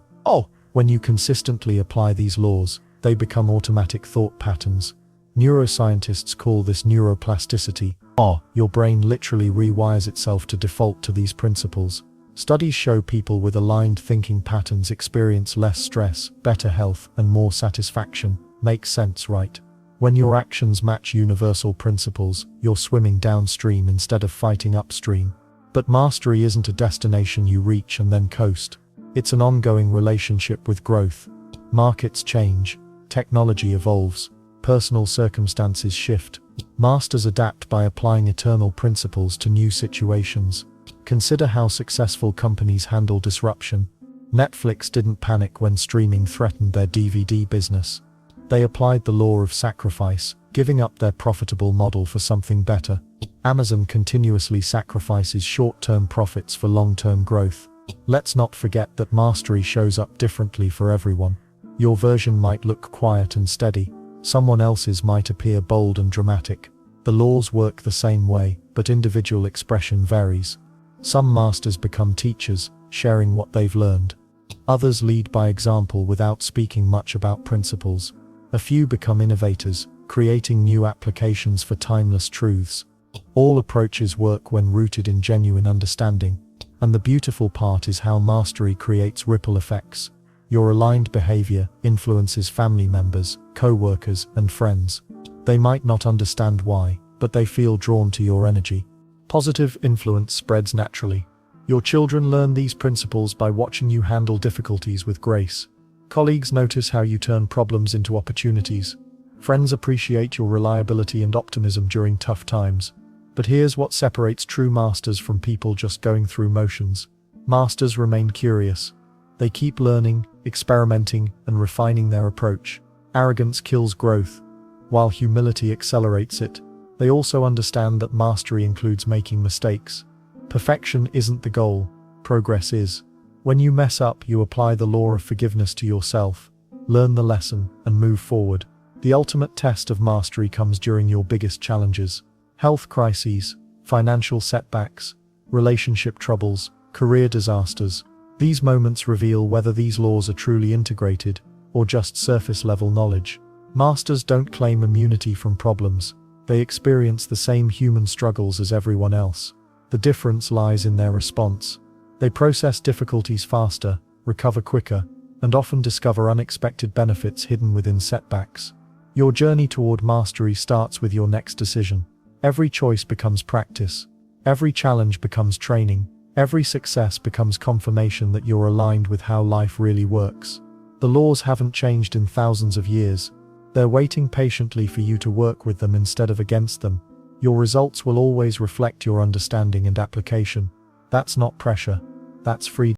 When you consistently apply these laws, they become automatic thought patterns. Neuroscientists call this neuroplasticity. Your brain literally rewires itself to default to these principles. Studies show people with aligned thinking patterns experience less stress, better health, and more satisfaction. Makes sense, right? When your actions match universal principles, you're swimming downstream instead of fighting upstream. But mastery isn't a destination you reach and then coast. It's an ongoing relationship with growth. Markets change. Technology evolves. Personal circumstances shift. Masters adapt by applying eternal principles to new situations. Consider how successful companies handle disruption. Netflix didn't panic when streaming threatened their DVD business. They applied the law of sacrifice, giving up their profitable model for something better. Amazon continuously sacrifices short-term profits for long-term growth. Let's not forget that mastery shows up differently for everyone. Your version might look quiet and steady. Someone else's might appear bold and dramatic. The laws work the same way, but individual expression varies. Some masters become teachers, sharing what they've learned. Others lead by example without speaking much about principles. A few become innovators, creating new applications for timeless truths. All approaches work when rooted in genuine understanding. And the beautiful part is how mastery creates ripple effects. Your aligned behavior influences family members, co-workers, and friends. They might not understand why, but they feel drawn to your energy. Positive influence spreads naturally. Your children learn these principles by watching you handle difficulties with grace. Colleagues notice how you turn problems into opportunities. Friends appreciate your reliability and optimism during tough times. But here's what separates true masters from people just going through motions. Masters remain curious. They keep learning, experimenting, and refining their approach. Arrogance kills growth, while humility accelerates it. They also understand that mastery includes making mistakes. Perfection isn't the goal, progress is. When you mess up, you apply the law of forgiveness to yourself, learn the lesson, and move forward. The ultimate test of mastery comes during your biggest challenges. Health crises, financial setbacks, relationship troubles, career disasters. These moments reveal whether these laws are truly integrated, or just surface-level knowledge. Masters don't claim immunity from problems. They experience the same human struggles as everyone else. The difference lies in their response. They process difficulties faster, recover quicker, and often discover unexpected benefits hidden within setbacks. Your journey toward mastery starts with your next decision. Every choice becomes practice. Every challenge becomes training. Every success becomes confirmation that you're aligned with how life really works. The laws haven't changed in thousands of years. They're waiting patiently for you to work with them instead of against them. Your results will always reflect your understanding and application. That's not pressure. That's freedom.